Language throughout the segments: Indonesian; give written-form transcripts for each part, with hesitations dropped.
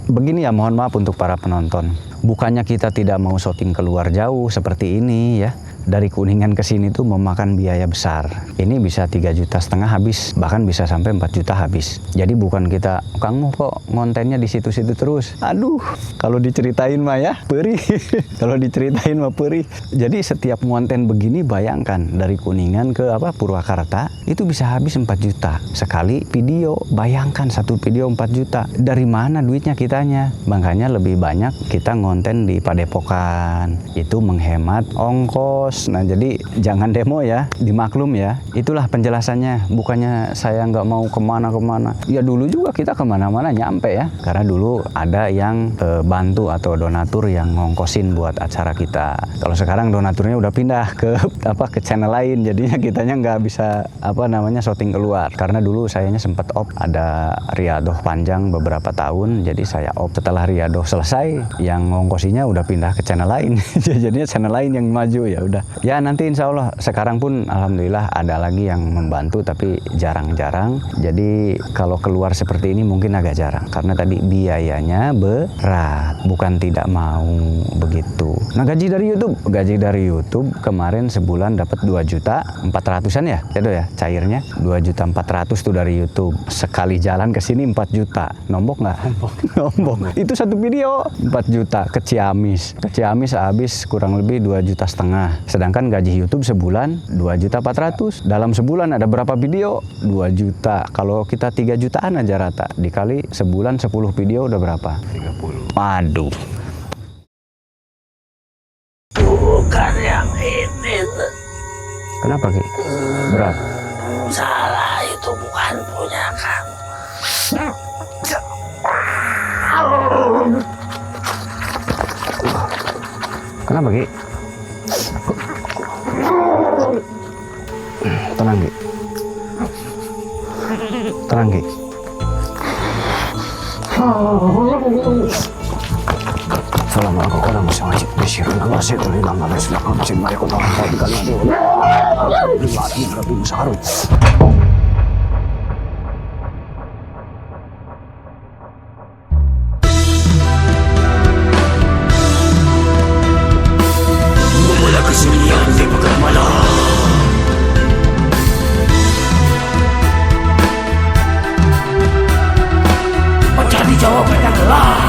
Begini ya, mohon maaf untuk para penonton. Bukannya kita tidak mau syuting keluar jauh seperti ini ya. Dari Kuningan ke sini tuh memakan biaya besar. Ini bisa 3,5 juta habis, bahkan bisa sampai 4 juta habis. Jadi bukan kita, Kang Muh kok ngontennya di situ-situ terus. Aduh, kalau diceritain mah ya, perih. Kalau diceritain mah perih. Jadi setiap ngonten begini bayangkan dari Kuningan ke Purwakarta itu bisa habis 4 juta sekali video. Bayangkan satu video 4 juta. Dari mana duitnya kitanya? Makanya lebih banyak kita ngonten di Padepokan. Itu menghemat ongkos. Nah jadi jangan demo ya, dimaklum ya. Itulah penjelasannya. Bukannya saya nggak mau kemana-kemana. Ya dulu juga kita kemana-mana nyampe ya. Karena dulu ada yang bantu atau donatur yang ngongkosin buat acara kita. Kalau sekarang donaturnya udah pindah ke channel lain. Jadinya kitanya nggak bisa syuting keluar. Karena dulu sayanya sempat off, ada riadoh panjang beberapa tahun. Jadi saya off. Setelah riadoh selesai, yang ngongkosinya udah pindah ke channel lain. Jadinya channel lain yang maju ya udah. Ya nanti insya Allah sekarang pun alhamdulillah ada lagi yang membantu tapi jarang-jarang. Jadi kalau keluar seperti ini mungkin agak jarang karena tadi biayanya berat, bukan tidak mau begitu. Nah gaji dari YouTube kemarin sebulan dapat 2.400.000-an ya, ya cairnya 2.400.000 tuh dari YouTube. Sekali jalan ke sini 4 juta, nombok nggak? Nombok. Itu satu video 4 juta ke Ciamis. Ke Ciamis habis kurang lebih 2,5 juta. Sedangkan gaji YouTube sebulan 2.400.000. Dalam sebulan ada berapa video? 2 juta. Kalau kita 3 jutaan aja rata, dikali sebulan 10 video udah berapa? 30. Waduh. Bukan yang ini. Kenapa Ki? Berat. Salah, itu bukan punya kamu. Kenapa Ki? Tenang Ki. Tenang Ki. Assalamualaikum warahmatullahi wabarakatuh. Memulai kesunyian di pekan malam. Mencari jawaban yang gelap.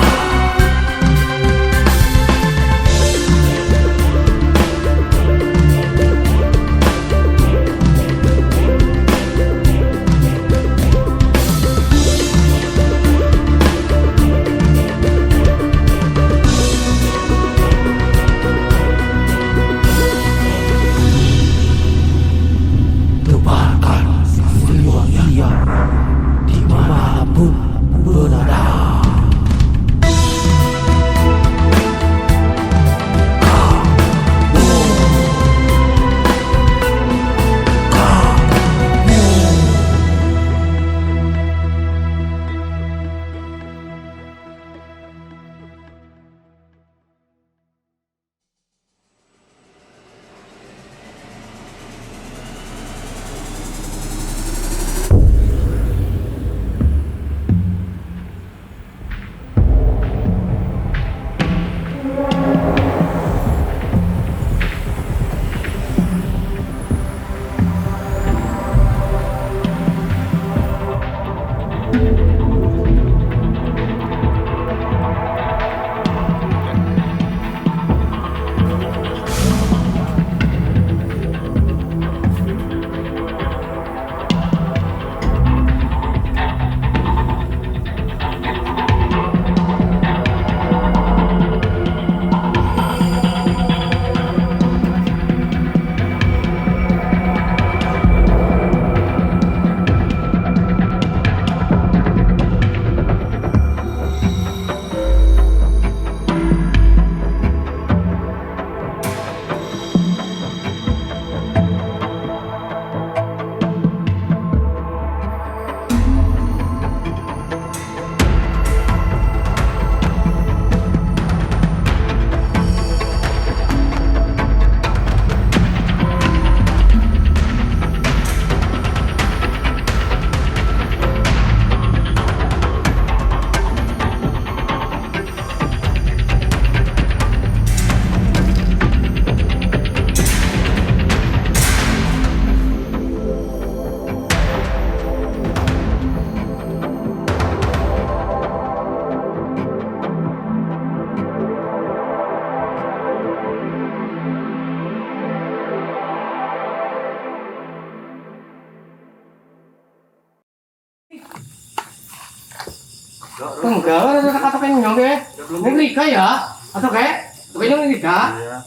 enggak ada kata kenyong ke. Ini Rika ya? Atau kayak? Kenyong ini Rika? Iya.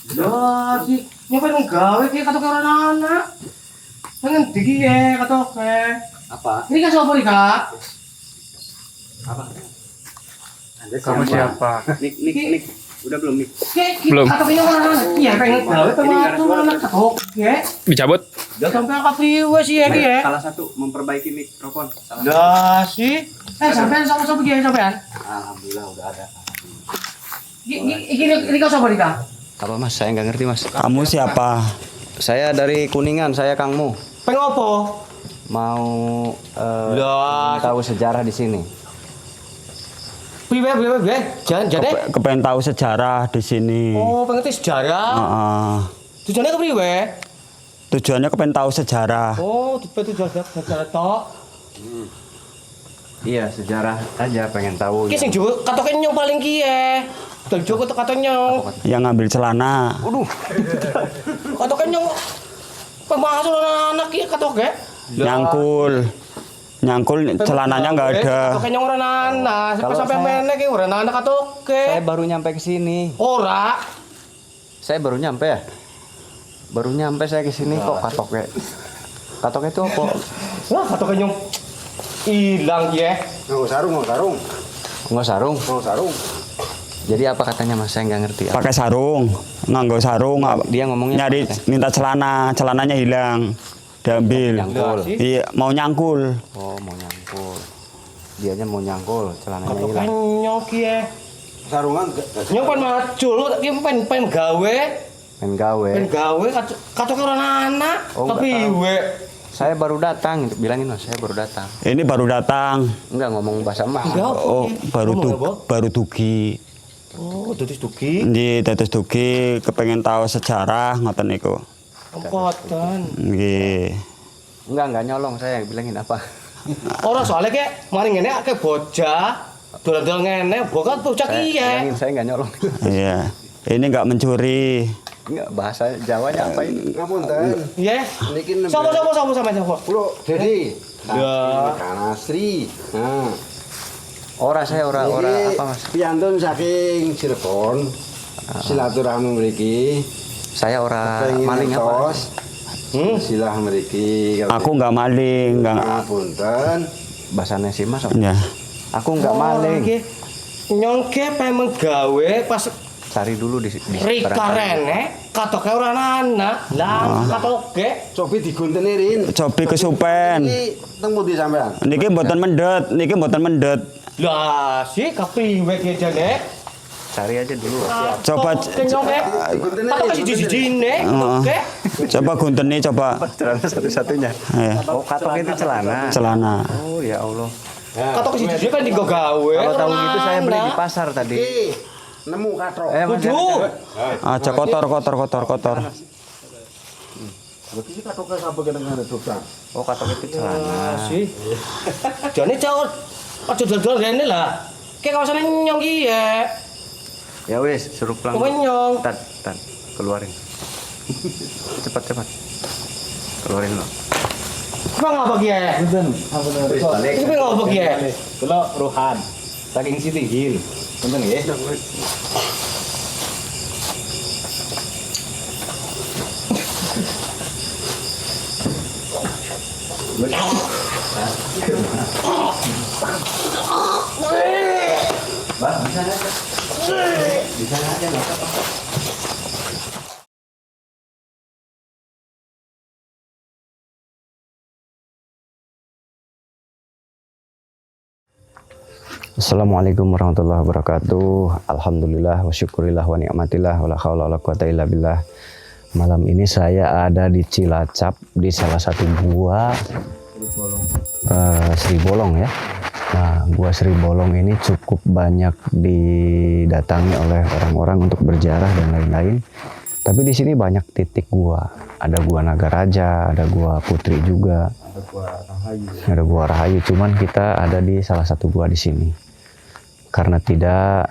Ya sih, nyobain gawe ki kata orang anak. Pengen diki ya kata ke. Apa? Rika siapa Rika? Apa? Kamu siapa? Nik. Udah belum nih? Belum. Kata kenyong orang anak. Iya pengen gawe sama anak ketok ke. Dicabut? Udah sampai angkat priwe sih ya ki ya. Salah satu memperbaiki mikrofon. Dah sih. Sampean sama-sama begini sampean. Alhamdulillah udah ada. Ini kau siapa Rika? Apa mas? Saya nggak ngerti mas. Kamu siapa? Saya dari Kuningan, saya Kangmu. Pengen apa? Mau Lah, tahu sejarah di sini. priwe. Jadi. Kepengen tahu sejarah di sini. Oh, pengen tahu sejarah. Tujuannya ke priwe? Tujuannya kepengen tahu sejarah. Oh, tujuan sejarah tok. Iya, sejarah aja pengen tahu. Ki sing juga katoke nyong paling kiye. Dol juga katoke nyong. Yang ngambil celana. Waduh. Katoke nyong. Pembahasan anak ki katoke. Nyangkul celananya nggak ada. Katoke nyong ora anak. Sampai meneh ki ora anak katoke. Saya baru nyampe ke sini. Ora. Saya baru nyampe ya. Baru nyampe saya ke sini kok katoknya. Katoknya itu apa? Lah katoke nyong hilang ya. Nggak sarung. Jadi apa katanya mas? Saya nggak ngerti. Pakai sarung, nganggo sarung. Dia ngomongnya nyari minta celananya hilang, diambil. Nyangkul. Iya, mau nyangkul. Oh mau nyangkul. Dianya mau nyangkul, celananya Katoke hilang. nyong kiye. Sarungan nyong pan macul ki pen gawe. Main gawe. Pen gawe katoke ora anak. Oh, Tapi nggak tahu. we. Saya baru datang, bilangin mas, saya baru datang. Ini baru datang. Enggak ngomong bahasa emak. Oh, baru tugi. Oh, tutis tuki. Di tetes tugi kepengen tahu sejarah ngoten niku. Angkatan. Nggih. Enggak nyolong saya, bilangin apa. Orang soalnya kayak mari ngene kayak bocah. Dolan-dolan ngene, bocah bocah kiye. Bilangin saya nggak nyolong. Iya. Ini nggak mencuri. Enggak, bahasa Jawanya apa ini? Ngapunten. Iya. Niki Sama. Kulo Dedi. Ya. Kanasri. Nah, Ora saya ora apa mas? piyantun saking Cirebon. Silaturahmi mriki. Saya ora Kepengin maling apa? ngertos. Silah mriki. Aku nggak maling, nggak. Ngapunten. Bahasanya sih mas. Ya. Aku nggak maling. Nyongke pengen gawe pas Cari dulu di Rika Rene katoke ora anak. Lah katoke Cobi digunteni rin. Cobi kesupen. Iki teng pundi sampean? Niki mboten mendet. lah si kapriwe ki jane. Cari aja dulu. Coba nyongke. Katoke siji-sijine katoke. coba gunteni coba. Celana satu-satunya. Ya. Oh katok itu celana. Oh ya Allah. Katoke siji-sijine kan digo gawe. Kalau tahu gitu saya beli di pasar tadi. Iki nemu katrok. Masih Kudu. ada. Aja kotor. Iki katroke sampe kene dosa. Oh katok itu celana. Si. Jane cowok aja dol-dol rene lah. Kayak kawasane nyong ki ya. Ya wis, suruh pulang. Pokoknya nyong. Tat, keluarin. Cepat. Keluarin lo. Bang apa ki ya? Wis balik. Ini pengen apa ki ya? Kalau Rohan, saking Siti Hill. Punten nggih. Assalamualaikum warahmatullahi wabarakatuh. Alhamdulillah wa syukurillah wa ni'matillah wa la haula wa la quwata illa billah. Malam ini saya ada di Cilacap di salah satu gua Sri Bolong ya. Nah, gua Sri Bolong ini cukup banyak didatangi oleh orang-orang untuk berziarah dan lain-lain. Tapi di sini banyak titik gua. Ada gua Nagaraja, ada gua Putri juga. Ada gua Rahayu. Cuman kita ada di salah satu gua di sini. Karena tidak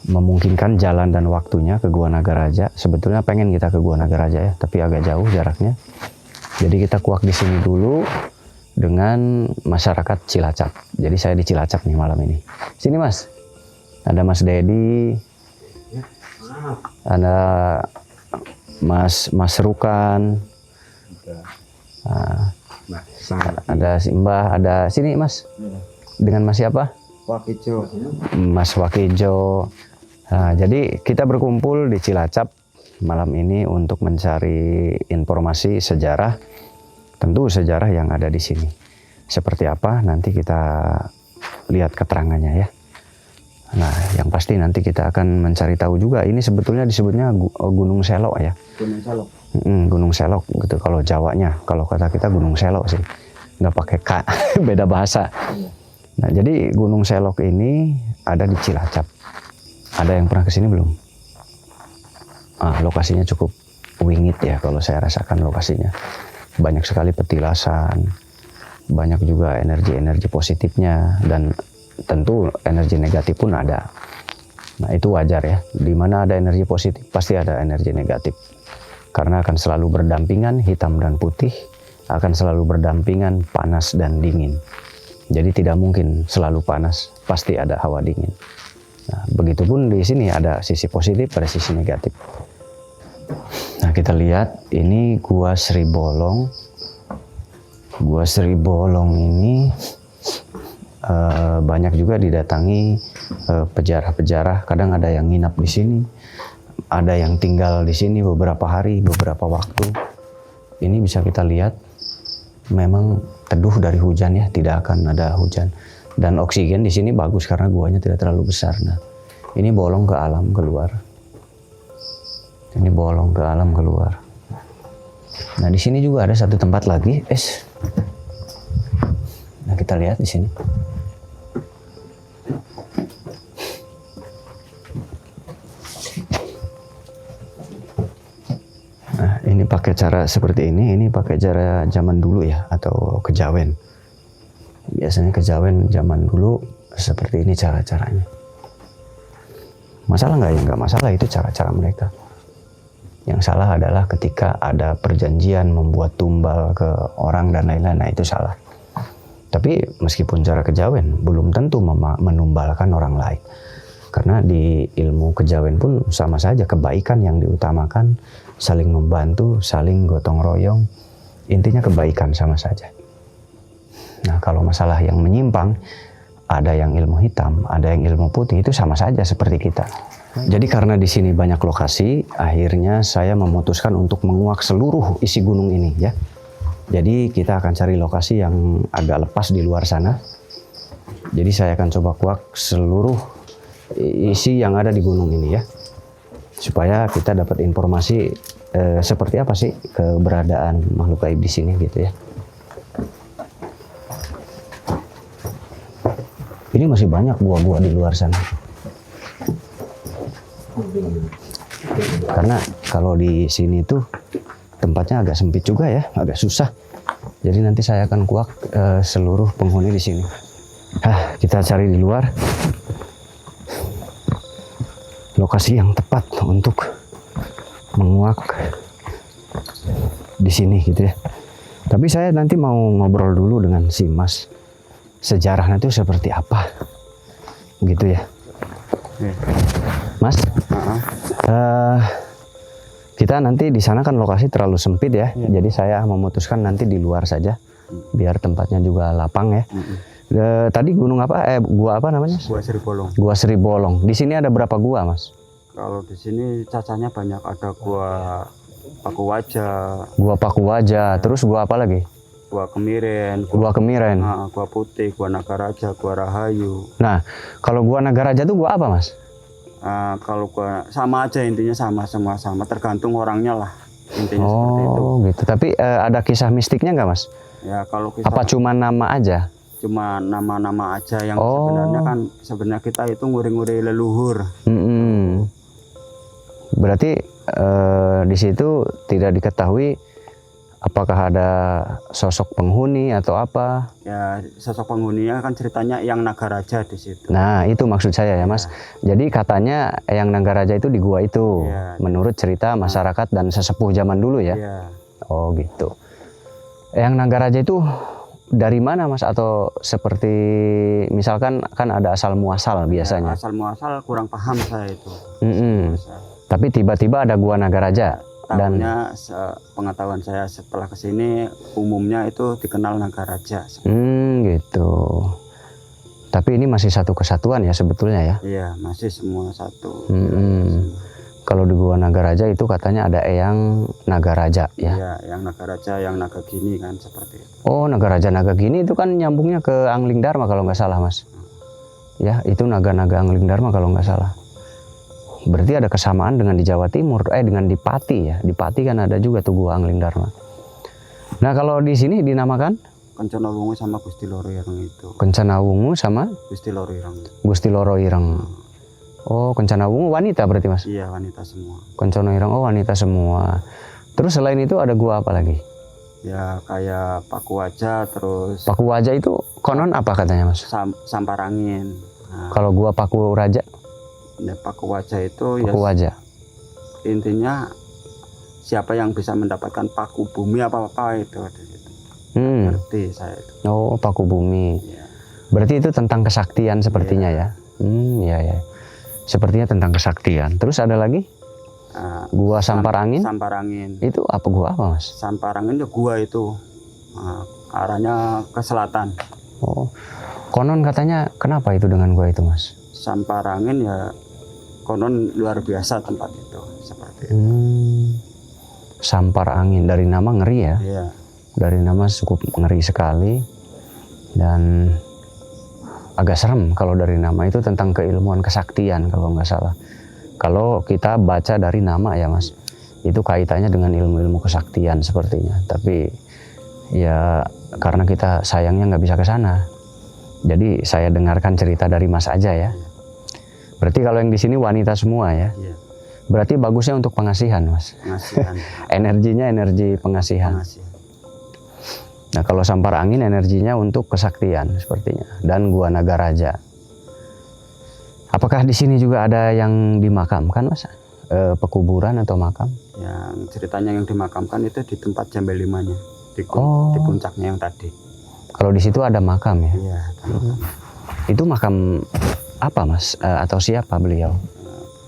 memungkinkan jalan dan waktunya ke Gua Nagaraja. Sebetulnya pengen kita ke Gua Nagaraja ya, tapi agak jauh jaraknya. Jadi kita kuak di sini dulu. dengan masyarakat Cilacap. Jadi saya di Cilacap nih malam ini. Sini Mas, ada Mas Dedi, ada Mas Rukan, ada Simbah, ada sini Mas. Dengan Mas siapa? Wakijo. Mas Wakijo. Nah, jadi kita berkumpul di Cilacap malam ini untuk mencari informasi sejarah, tentu sejarah yang ada di sini. Seperti apa nanti kita lihat keterangannya ya. Nah, yang pasti nanti kita akan mencari tahu juga. Ini sebetulnya disebutnya Gunung Selok ya. Gunung Selok. Gunung Selok gitu kalau Jawanya. Kalau kata kita Gunung Selok sih, nggak pakai K, beda bahasa. Nah, jadi Gunung Selok ini ada di Cilacap. Ada yang pernah kesini belum? Lokasinya cukup wingit ya kalau saya rasakan lokasinya. Banyak sekali petilasan, banyak juga energi-energi positifnya, dan tentu energi negatif pun ada. Nah, itu wajar ya. Di mana ada energi positif, pasti ada energi negatif. Karena akan selalu berdampingan hitam dan putih, akan selalu berdampingan panas dan dingin. Jadi tidak mungkin selalu panas, pasti ada hawa dingin. Nah, begitupun di sini ada sisi positif, ada sisi negatif. Nah, kita lihat ini Gua Sri Bolong. Gua Sri Bolong ini banyak juga didatangi pejarah-pejarah. Kadang ada yang nginap di sini, ada yang tinggal di sini beberapa hari, beberapa waktu. Ini bisa kita lihat memang teduh dari hujan ya, tidak akan ada hujan. Dan oksigen di sini bagus karena guanya tidak terlalu besar. Nah, ini bolong ke alam keluar. Ini bolong ke alam keluar. Nah, di sini juga ada satu tempat lagi, Nah, kita lihat di sini. Nah, ini pakai cara seperti ini pakai cara zaman dulu ya, atau kejawen. Biasanya kejawen zaman dulu seperti ini cara-caranya. Masalah nggak ya? Nggak masalah, itu cara-cara mereka. Yang salah adalah ketika ada perjanjian membuat tumbal ke orang dan lain-lain, nah itu salah. Tapi meskipun cara kejawen belum tentu menumbalkan orang lain. Karena di ilmu kejawen pun sama saja, kebaikan yang diutamakan, saling membantu, saling gotong royong, intinya kebaikan sama saja. Nah, kalau masalah yang menyimpang, ada yang ilmu hitam, ada yang ilmu putih, itu sama saja seperti kita. Jadi karena di sini banyak lokasi, akhirnya saya memutuskan untuk menguak seluruh isi gunung ini ya. Jadi kita akan cari lokasi yang agak lepas di luar sana. Jadi saya akan coba kuak seluruh isi yang ada di gunung ini ya. Supaya kita dapat informasi seperti apa sih keberadaan makhluk gaib di sini gitu ya. Ini masih banyak gua-gua di luar sana. Karena kalau di sini tuh tempatnya agak sempit juga ya, agak susah. Jadi nanti saya akan kuak seluruh penghuni di sini. Kita cari di luar lokasi yang tepat untuk menguak di sini gitu ya. Tapi saya nanti mau ngobrol dulu dengan si Mas. Sejarahnya itu seperti apa, gitu ya, Mas? Kita nanti di sana kan lokasi terlalu sempit ya, jadi saya memutuskan nanti di luar saja, biar tempatnya juga lapang ya. Tadi gunung apa? Gua apa namanya? Gua Sri Bolong. Gua Sri Bolong. Di sini ada berapa gua, Mas? Kalau di sini cacahnya banyak, ada gua Paku Wajah. Gua Paku Wajah, terus gua apa lagi? Gua Kemiren. Gua Kemiren. Gua Putih, Gua Nagaraja, Gua Rahayu. Nah, kalau Gua Nagaraja itu gua apa, Mas? Kalau gua sama aja, intinya sama, tergantung orangnya lah, intinya seperti itu. Oh gitu, tapi ada kisah mistiknya nggak, Mas? Ya kalau kita apa cuma nama aja? Cuma nama-nama aja yang sebenarnya kan sebenarnya kita itu nguri-nguri leluhur. Berarti di situ tidak diketahui apakah ada sosok penghuni atau apa? Ya, sosok penghuninya kan ceritanya yang Nagaraja di situ. Nah, itu maksud saya ya, Mas. Jadi katanya yang Nagaraja itu di gua itu, menurut cerita masyarakat dan sesepuh zaman dulu ya. Oh, gitu. Yang Nagaraja itu dari mana Mas? Atau seperti misalkan kan ada asal muasal biasanya. Ya, asal muasal kurang paham saya itu. Tapi tiba-tiba ada Gua Nagaraja. Dan Tahunya pengetahuan saya setelah kesini umumnya itu dikenal Nagaraja. Gitu. Tapi ini masih satu kesatuan ya sebetulnya ya. Iya, masih semua satu. Kalau di Gua Nagaraja itu katanya ada Eyang Nagaraja ya. Iya, yang Nagaraja, yang Nagagini kan seperti itu. Oh, Nagaraja Nagagini itu kan nyambungnya ke Angling Dharma kalau nggak salah Mas. Ya, itu naga-naga Angling Dharma kalau nggak salah. Berarti ada kesamaan dengan di Jawa Timur, dengan di Pati ya. Di Pati kan ada juga tuh Gua Angling Dharma. Nah, kalau di sini dinamakan Kencana Wungu sama Gusti Loro Ireng itu. Kencana Wungu sama Gusti Loro Ireng. Gusti Loro Ireng. Oh, Kencana Wungu wanita berarti Mas? Iya, wanita semua. Kencana Ireng, oh wanita semua. Terus selain itu ada gua apa lagi? Ya kayak Paku Wajah, terus Paku Wajah itu konon apa katanya Mas? Samparangin. Nah, Kalau gua Paku Raja, ya, Paku Wajah itu Paku Wajah. Intinya siapa yang bisa mendapatkan paku bumi apa-apa itu ada di situ. Ngerti saya itu. Oh, Paku Bumi. Ya. Berarti itu tentang kesaktian sepertinya ya. Ya. Sepertinya tentang kesaktian. Terus ada lagi? Gua Samparangin. Samparangin. Itu apa gua apa Mas? Samparangin ya gua itu. Arahnya ke selatan. Oh. Konon katanya kenapa itu dengan gua itu Mas? Samparangin ya konon luar biasa tempat itu seperti itu. Samparangin dari nama ngeri ya. Iya. Dari nama cukup ngeri sekali dan agak serem kalau dari nama itu tentang keilmuan kesaktian kalau nggak salah. Kalau kita baca dari nama ya Mas, itu kaitannya dengan ilmu-ilmu kesaktian sepertinya. Tapi ya karena kita sayangnya nggak bisa ke sana, jadi saya dengarkan cerita dari Mas aja ya. Berarti kalau yang di sini wanita semua ya. Iya. Berarti bagusnya untuk pengasihan Mas. Pengasihan. Energinya energi pengasihan. Nah, kalau Samparangin energinya untuk kesaktian sepertinya, dan Gua Nagaraja. Apakah di sini juga ada yang dimakamkan, Mas? Pekuburan atau makam? Yang ceritanya yang dimakamkan itu di tempat Jambel Limanya, di puncaknya yang tadi. Kalau di situ ada makam ya? Iya, ada makam. Itu makam apa, Mas? Atau siapa beliau?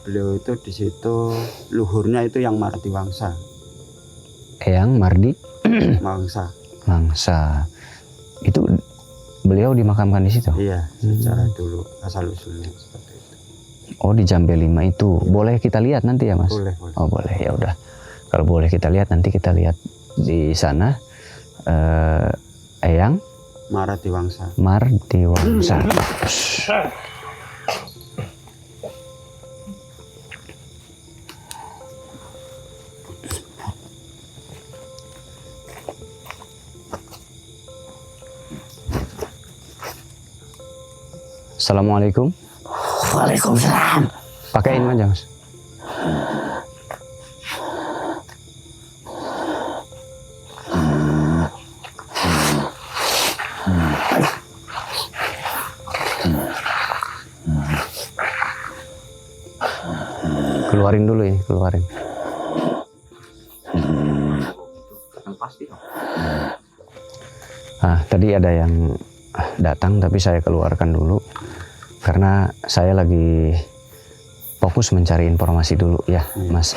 Beliau itu di situ luhurnya itu yang Mardi Wangsa. Eyang Mardi Wangsa. Mangsa. Itu beliau dimakamkan di situ? Iya, secara dulu asal usulnya seperti itu. Oh, di Jambel 5 itu. Boleh kita lihat nanti ya, Mas? Boleh. Oh, boleh. Ya udah. Kalau boleh kita lihat nanti kita lihat di sana Eyang Mardi Wangsa. Mardi Wangsa. Assalamualaikum. Waalaikumsalam. Pakaiin aja, Mas. Keluarin dulu ya, keluarin. Ah, tadi ada yang datang tapi saya keluarkan dulu karena saya lagi fokus mencari informasi dulu ya, Mas.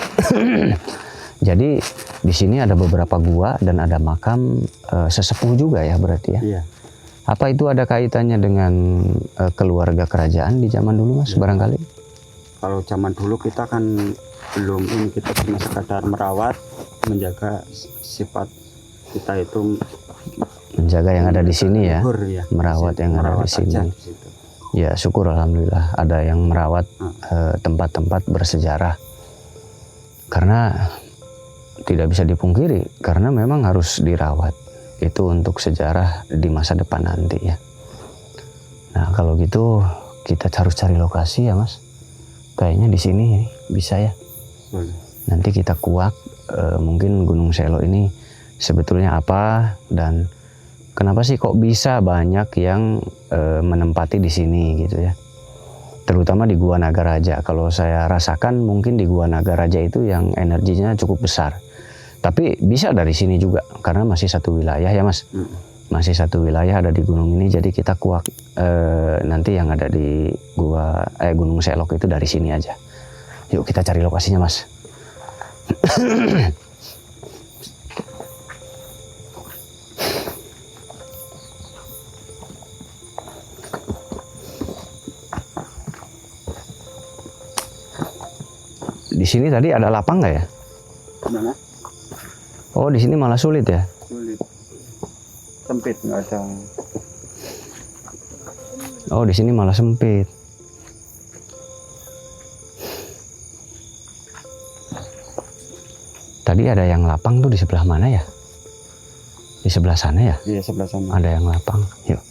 Jadi di sini ada beberapa gua dan ada makam sesepuh juga ya berarti ya. Iya. Apa itu ada kaitannya dengan keluarga kerajaan di zaman dulu, Mas, barangkali? Kalau zaman dulu kita kan belum ini, kita cuma sekadar merawat, menjaga sifat kita itu, Menjaga yang ada di sini ya, luhur, ya. merawat yang ada di sini. aja di situ. Ya syukur alhamdulillah ada yang merawat tempat-tempat bersejarah. Karena tidak bisa dipungkiri, karena memang harus dirawat. Itu untuk sejarah di masa depan nanti ya. Nah kalau gitu kita harus cari lokasi ya, Mas. Kayaknya di sini bisa ya. Boleh. Nanti kita kuak mungkin Gunung Selo ini sebetulnya apa dan kenapa sih kok bisa banyak yang menempati di sini gitu ya. Terutama di Gua Nagaraja. Kalau saya rasakan mungkin di Gua Nagaraja itu yang energinya cukup besar. Tapi bisa dari sini juga karena masih satu wilayah ya, Mas. masih satu wilayah, ada di gunung ini, jadi kita kuak nanti yang ada di Gunung Selok itu dari sini aja. Yuk kita cari lokasinya, Mas. Di sini tadi ada lapang nggak ya? Mana? Oh, di sini malah sulit ya? Sulit. Sempit, nggak ada. Oh, di sini malah sempit. Tadi ada yang lapang tuh di sebelah mana ya? Di sebelah sana ya? Iya, sebelah sana. Ada yang lapang. Yuk.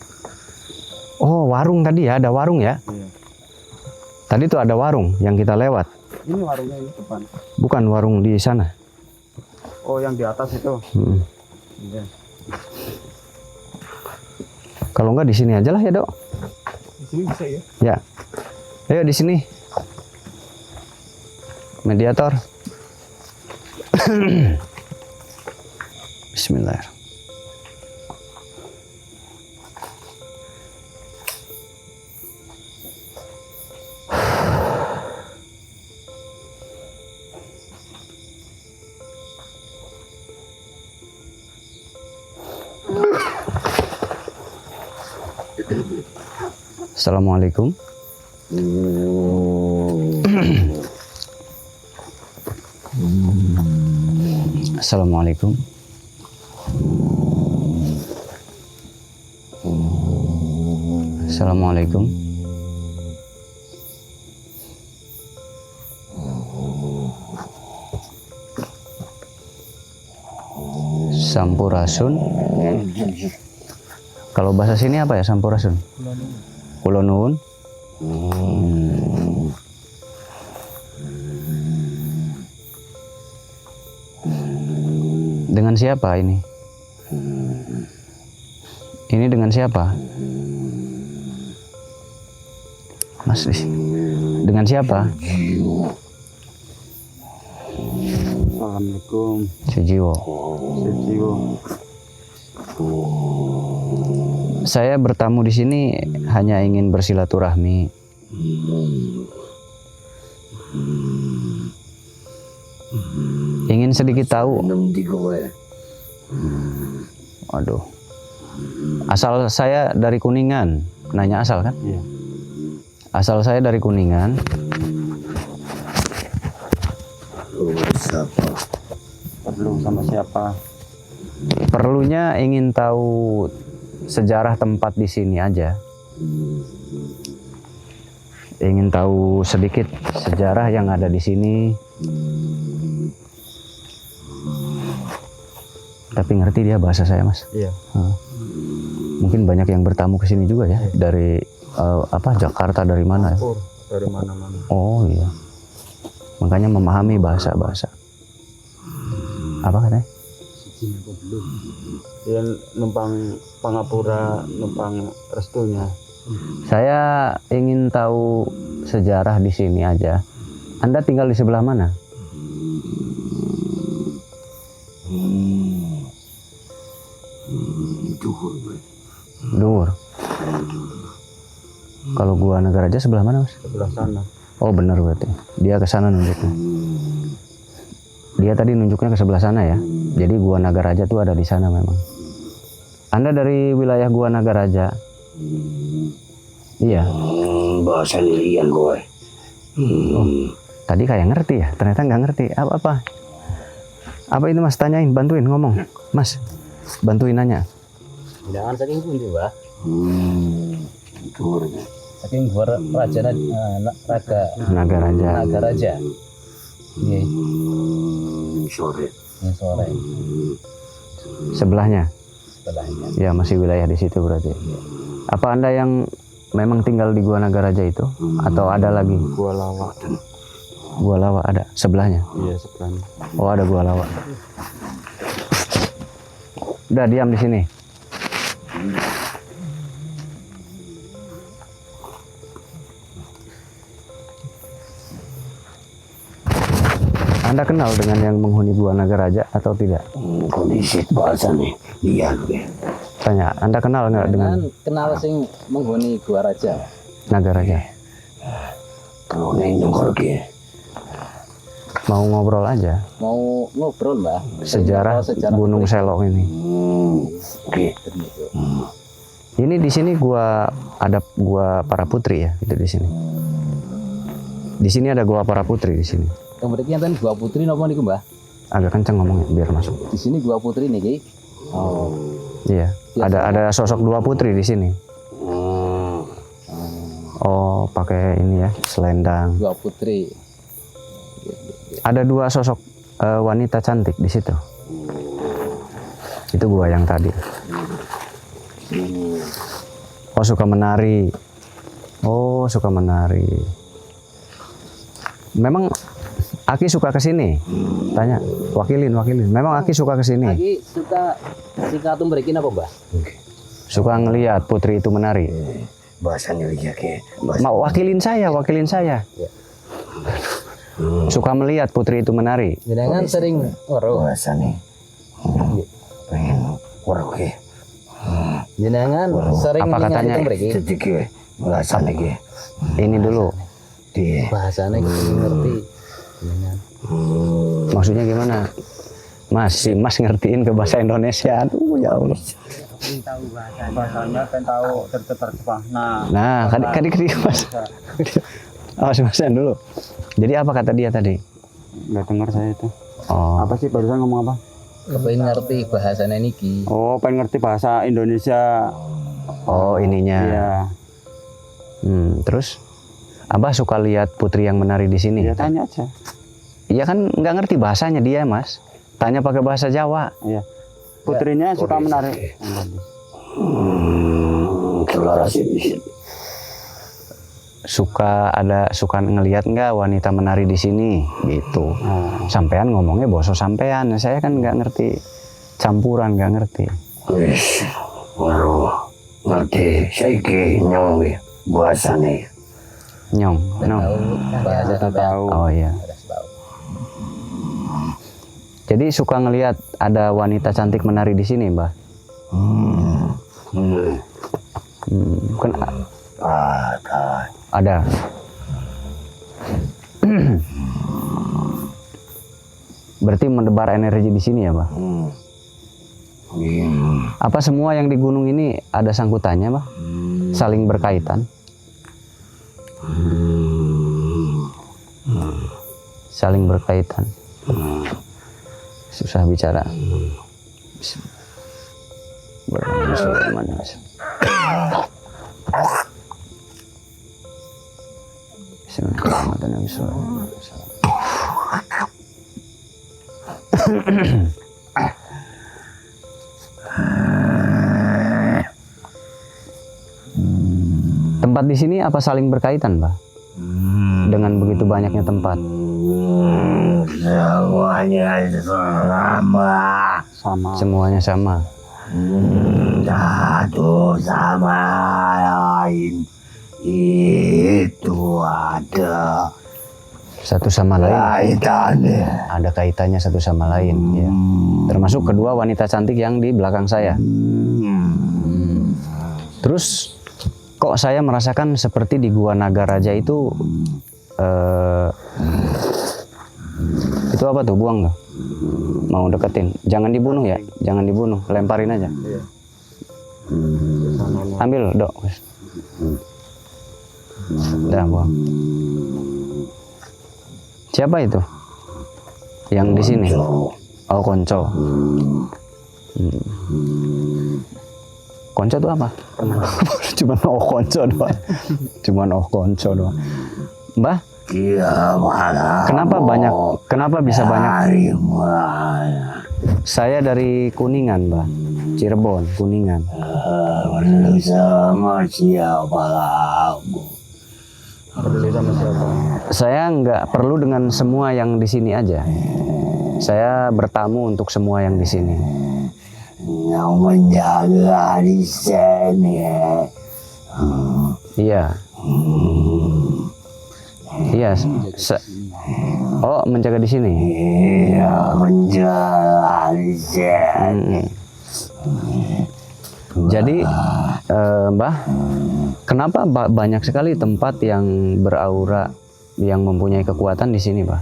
Oh, warung tadi ya, ada warung ya? Iya. Tadi tuh ada warung yang kita lewat. Ini warungnya ini depan. Bukan warung di sana. Oh, yang di atas itu. Iya. Kalau enggak di sini aja lah ya, Dok. Di sini bisa ya? Ya. Ayo di sini. Mediator. Bismillahirrahmanirrahim. Assalamualaikum. Assalamualaikum. Assalamualaikum. Sampurasun. Kalau bahasa sini apa ya Sampurasun? Kula nuwun. Dengan siapa ini? Ini dengan siapa? Mas, dengan siapa? Assalamualaikum. Sujiwo. Sujiwo. Saya bertamu di sini hanya ingin bersilaturahmi. Ingin sedikit tahu. Waduh. Asal saya dari Kuningan. Nanya asal kan? Iya. Asal saya dari Kuningan. Perlu sama siapa? Perlunya ingin tahu sejarah tempat di sini aja. Ingin tahu sedikit sejarah yang ada di sini. Tapi ngerti dia bahasa saya, Mas. Iya. Mungkin banyak yang bertamu ke sini juga ya, dari Jakarta, dari mana ya? Dari mana-mana. Oh iya. Makanya memahami bahasa-bahasa. Apa katanya? Dia numpang Pangapura, numpang restunya. Saya ingin tahu sejarah di sini aja. Anda tinggal di sebelah mana? Duhur. Kalau Gua Nagaraja sebelah mana, Mas? Sebelah sana. Oh benar berarti. Dia ke sana nunjuknya. Dia tadi nunjuknya ke sebelah sana ya. Jadi Gua Nagaraja tuh ada di sana memang. Anda dari wilayah Gua Nagaraja? Iya. Bahasa Lilian gue. Oh, tadi kayak ngerti ya. Ternyata nggak ngerti. Apa? Apa itu Mas? Tanyain, bantuin ngomong. Mas, bantuin nanya. Jangan saking pundi, Mbak. Tur. Saking Gua Raja Raga Nagaraja. Nagaraja. Nggih, Sore. yang sore Sebelahnya. sebelahnya. Ya masih wilayah di situ berarti. Apa Anda yang memang tinggal di Gua Nagaraja itu? Atau ada lagi? Gua Lawa. Gua Lawa ada sebelahnya. Iya, sebelahnya. Oh ada Gua Lawa. Udah diam di sini. Anda kenal dengan yang menghuni Gua Nagaraja atau tidak? Kondisi bahasa nih. Lian gue. Tanya, Anda kenal nggak dengan kenal sing menghuni Gua Raja. Naga Raja? Kalau nyongkol ki. Mau ngobrol aja Mau ngobrol, Mbah. sejarah Gunung Selok ini. Oke. Ini di sini ada gua para putri ya, itu di sini. Di sini ada gua para putri di sini. Yang berarti enten Gua Putri napa niku, Mbah? Agak kenceng ngomongnya biar masuk. Di sini Gua Putri niki. Oh. Iya, ada sosok dua putri di sini. Oh, pakai ini ya, selendang. Gua Putri. Ada dua sosok wanita cantik di situ. Itu gua yang tadi. Oh, suka menari. Oh, suka menari. Memang Aki suka ke sini? Tanya, wakilin. Memang Aki suka ke sini. Lagi suka sikatum mriki napa, Mbah? Suka ngelihat putri itu menari. Bahasanya lagi ki. Mau wakilin saya. Suka melihat putri itu menari. Jenengan sering weruh. Bahasanya. Pengen warok ki. Jenengan sering Apa katanya? ningali mriki. Sedikit bahasanya ki. Ini dulu. Di. Bahasane ngerti. Jenengan. Maksudnya gimana? Mas ngertiin ke bahasa Indonesia. Aduh, ya Allah. Bahasanya kan tahu terjebak. Nah, kadang Mas. Mas dulu. Jadi apa kata dia tadi? Nggak dengar saya itu. Oh, Apa sih barusan ngomong apa? Kepengen ngerti bahasane niki. Oh, pengen ngerti bahasa Indonesia. oh ininya. Iya. Terus Abah suka lihat putri yang menari di sini. Ya tanya aja. Iya kan nggak ngerti bahasanya dia, Mas. Tanya pakai bahasa Jawa. Iya. Putrinya suka menari. Suka ngelihat nggak wanita menari di sini gitu. Sampean ngomongnya boso sampean. Saya kan nggak ngerti campuran, nggak ngerti. Wis. Waduh. Ngerti. Saiki nyong bahasanya. Nyong. No. Bahasa Tahu. Oh iya. Jadi suka ngelihat ada wanita cantik menari di sini, Mbah. Kan ada. Berarti mendebar energi di sini ya, Mbah? Apa semua yang di gunung ini ada sangkutannya, Mbah? Saling berkaitan? Saling berkaitan. Susah bicara. Tempat di sini apa saling berkaitan, Mbah? Dengan begitu banyaknya tempat. Semuanya sama. Semuanya sama. Satu sama lain itu ada Satu sama lain. kaitannya. Ada kaitannya satu sama lain. Ya. Termasuk kedua wanita cantik yang di belakang saya. Terus kok saya merasakan seperti di Gua Naga Raja itu apa tuh, buang nggak? Mau deketin, jangan dibunuh ya, jangan dibunuh, lemparin aja. Ambil dok, dah buang. Siapa itu? Yang di sini? Oh, konco. Konco itu apa? Cuman konco doang. Cuman konco doang. Mbah, kenapa bisa banyak? Saya dari Kuningan, Mbah. Cirebon, Kuningan. Sama siapa kamu? Saya nggak perlu dengan semua yang di sini aja. Saya bertamu untuk semua yang di sini. Yang menjaga di sini. Iya. Iya. Oh, menjaga di sini. Iya, menjaga di sini. Jadi Mbah, kenapa banyak sekali tempat yang beraura yang mempunyai kekuatan di sini, Mbah?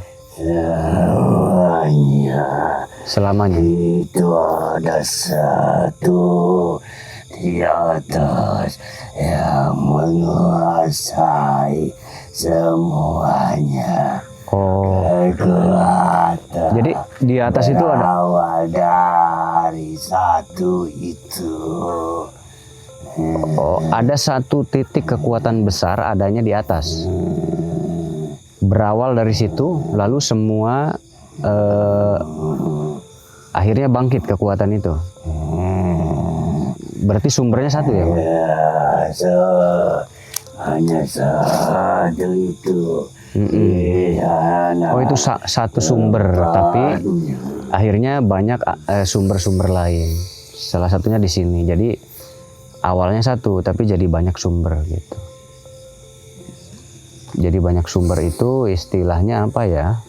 Selamanya. Itu ada satu di atas yang menguasai semuanya. Oh, Kekuatan jadi di atas itu ada. berawal dari satu itu. Oh, ada satu titik kekuatan besar adanya di atas. Berawal dari situ, lalu semua akhirnya bangkit kekuatan itu. Berarti sumbernya satu ya, Pak? Ya, hanya satu itu. Iya, Oh, itu satu sumber, tapi akhirnya banyak sumber-sumber lain. Salah satunya di sini. Jadi awalnya satu, tapi jadi banyak sumber gitu. Jadi banyak sumber itu istilahnya apa ya?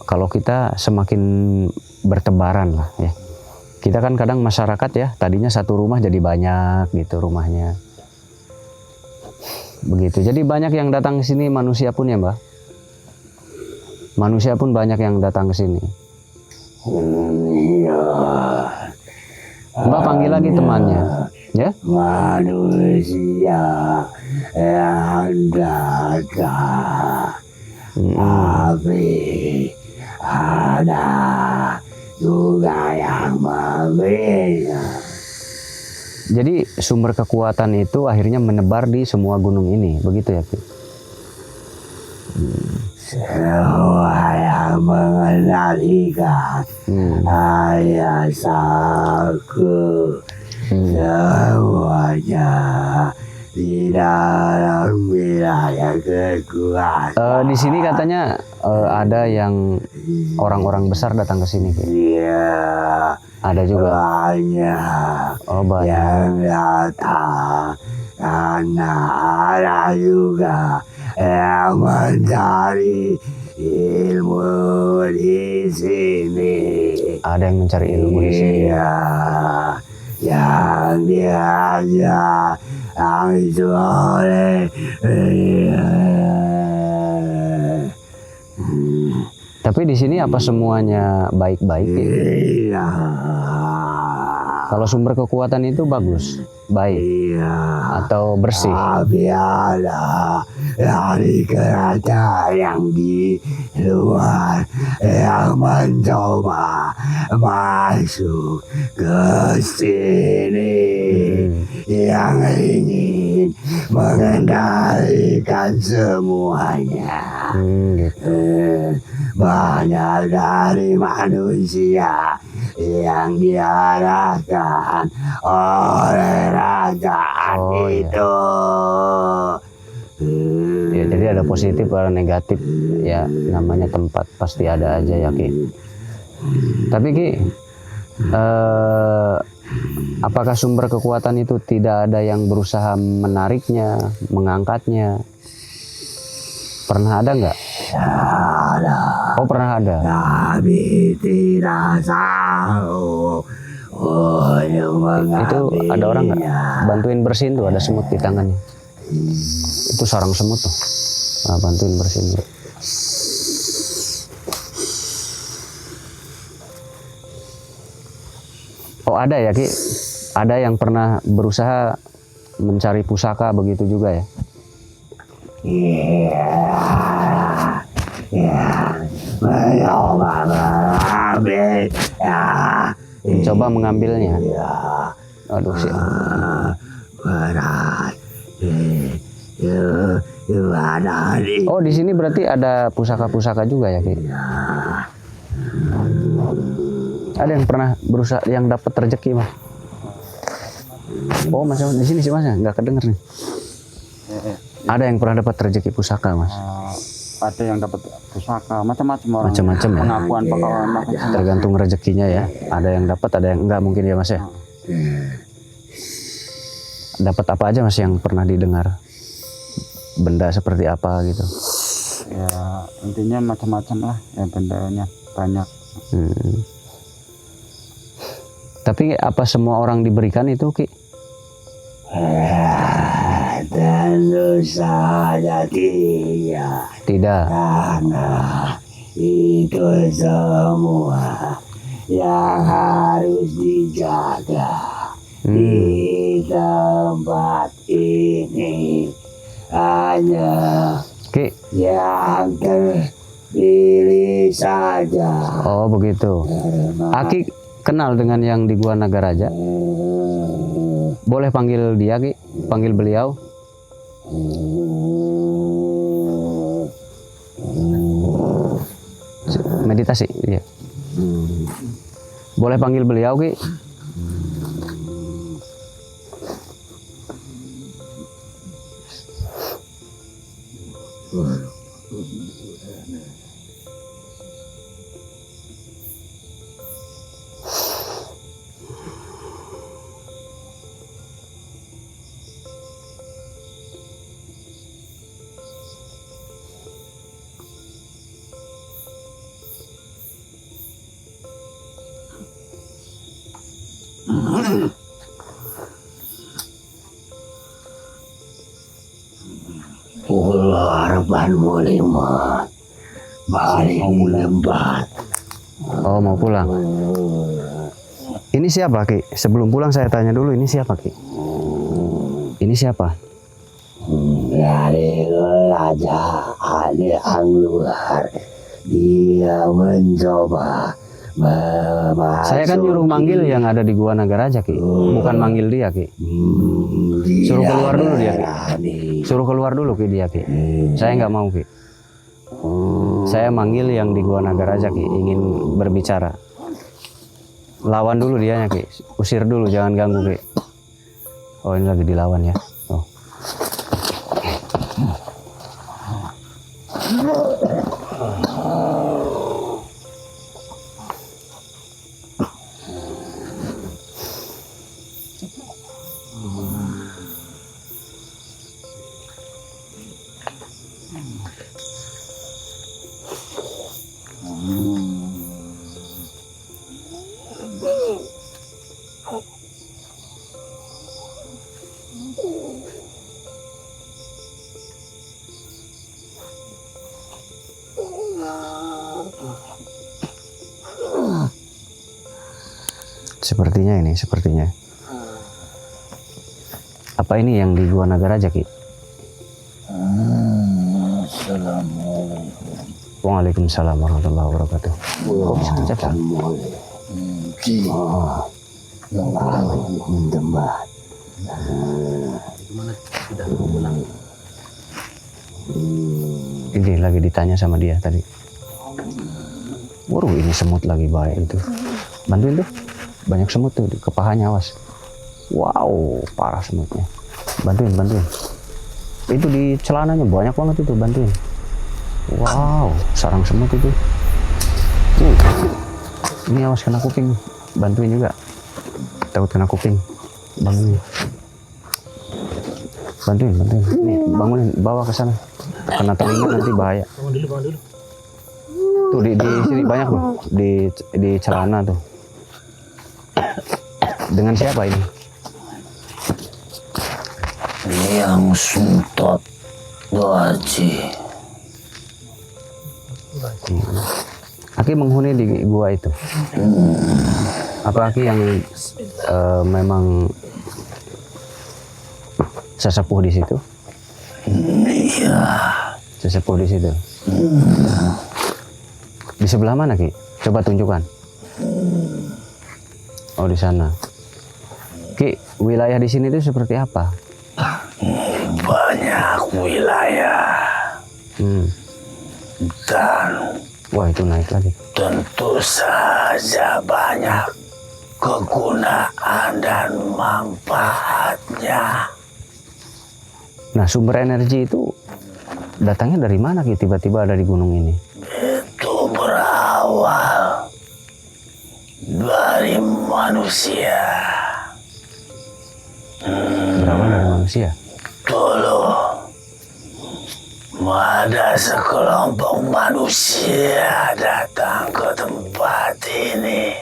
Kalau kita semakin bertebaran lah ya. Kita kan kadang masyarakat ya, tadinya satu rumah jadi banyak gitu rumahnya. Begitu. Jadi banyak yang datang ke sini, manusia pun ya, Mbak. Manusia pun banyak yang datang ke sini. Mbak panggil lagi temannya, ya? manusia yang datang. Tapi ada juga yang membina. Jadi sumber kekuatan itu akhirnya menebar di semua gunung ini, begitu ya, Ki? Semua yang mengenalikan ayah saku. Semuanya di dalam wilayah kekuatan. Di sini katanya ada yang orang-orang besar datang ke sini, Ki. Iya, Ada juga. banyak Oh, banyak. yang datang karena ada juga yang mencari ilmu di sini. Ada yang mencari ilmu di sini. Iya, yang diajar langsung oleh Tapi di sini apa semuanya baik-baik, Ki? iya. Kalau sumber kekuatan itu bagus, baik, Iya, atau bersih. tapi ada dari kerajaan yang di luar yang mencoba masuk ke sini, yang ingin mengendalikan semuanya. Gitu. Banyak dari manusia yang diarahkan oleh kerajaan Oh, iya. itu. Ya, jadi ada positif ada negatif ya, namanya tempat pasti ada aja ya, Ki. Tapi Ki, apakah sumber kekuatan itu tidak ada yang berusaha menariknya, mengangkatnya? Pernah ada nggak? Ada, Oh, pernah ada. tapi tidak tahu untuk Itu ada orang nggak mengambilnya. bantuin bersihin tuh, ada semut di tangannya. Itu sarang semut tuh. Nah, bantuin bersihin. Oh, ada ya, Ki? Ada yang pernah berusaha mencari pusaka begitu juga ya? Mencoba mengambil, Mencoba mengambilnya. Aduh sih. berat. Oh, di sini berarti ada pusaka-pusaka juga ya, Ki? Ada yang pernah berusaha yang dapat rezeki, Mas? Oh, Mas, di sini sih, Mas, nggak kedenger nih. Ada yang pernah dapat rezeki pusaka, Mas? Ada yang dapat pusaka, macam-macam orang. Macam-macam ya? Pengakuan pengalaman macam-macam. Tergantung rezekinya ya. Ada yang dapat, ada yang enggak mungkin ya, Mas ya. Dapat apa aja, Mas, yang pernah didengar? Benda seperti apa gitu? Ya intinya macam-macam lah, ya bendanya banyak. Tapi apa semua orang diberikan itu, Ki? Tentu saja tidak. Tidak. Karena itu semua yang harus dijaga di tempat ini. Hanya Ki. yang terpilih saja. Oh begitu. Aki kenal dengan yang di Gua Nagaraja? Boleh panggil dia, Ki? Panggil beliau? Meditasi, iya. Boleh panggil beliau, Ki? Pukul 8.5 balik lembat. Oh mau pulang. Ini siapa, Ki? Sebelum pulang saya tanya dulu, ini siapa, Ki? Ini siapa? Dari kerajaan yang luar, dia mencoba memasuk. Saya kan nyuruh manggil yang ada di Gua Nagaraja, Ki. Bukan manggil dia, Ki. Suruh keluar dulu dia, Ki. Suruh keluar dulu, Ki, dia, Ki. Saya nggak mau, Ki. Saya manggil yang di Gua Nagaraja, Ki. Ingin berbicara. Lawan dulu dianya, Ki. Usir dulu, jangan ganggu, Ki. Oh ini lagi dilawan ya. Oh. Sepertinya. Apa ini yang di Gua Nagaraja, Ki? Waalaikumsalam warahmatullahi wabarakatuh. Kok bisa ngecap? Ini lagi ditanya sama dia tadi. Waduh, ini semut lagi baik itu. Bantuin tuh. Banyak semut tuh di kepahanya, awas. Wow, parah semutnya. Bantuin. Itu di celananya banyak banget itu, bantuin. Wow, sarang semut itu. Ini awas kena kuping. Bantuin juga. Takut kena kuping. Bangunin. Nih, bangunin, bawa ke sana. Kena telinga nanti bahaya. Bangun dulu. Tuh di sini banyak loh, di celana tuh. Dengan siapa ini? Yang Suntot Doaji. Aki menghuni di gua itu. Apa Aki yang memang sesepuh di situ? Iya. Sesepuh di situ. Di sebelah mana, Ki? Coba tunjukkan. Oh, di sana. Ki, wilayah di sini itu seperti apa? Banyak wilayah. Dan Wah, itu naik lagi. tentu saja banyak kegunaan dan manfaatnya. Nah, sumber energi itu datangnya dari mana, Ki? Tiba-tiba ada di gunung ini? Itu berawal dari manusia. Berawal dari manusia. Dulu ada sekelompok manusia datang ke tempat ini.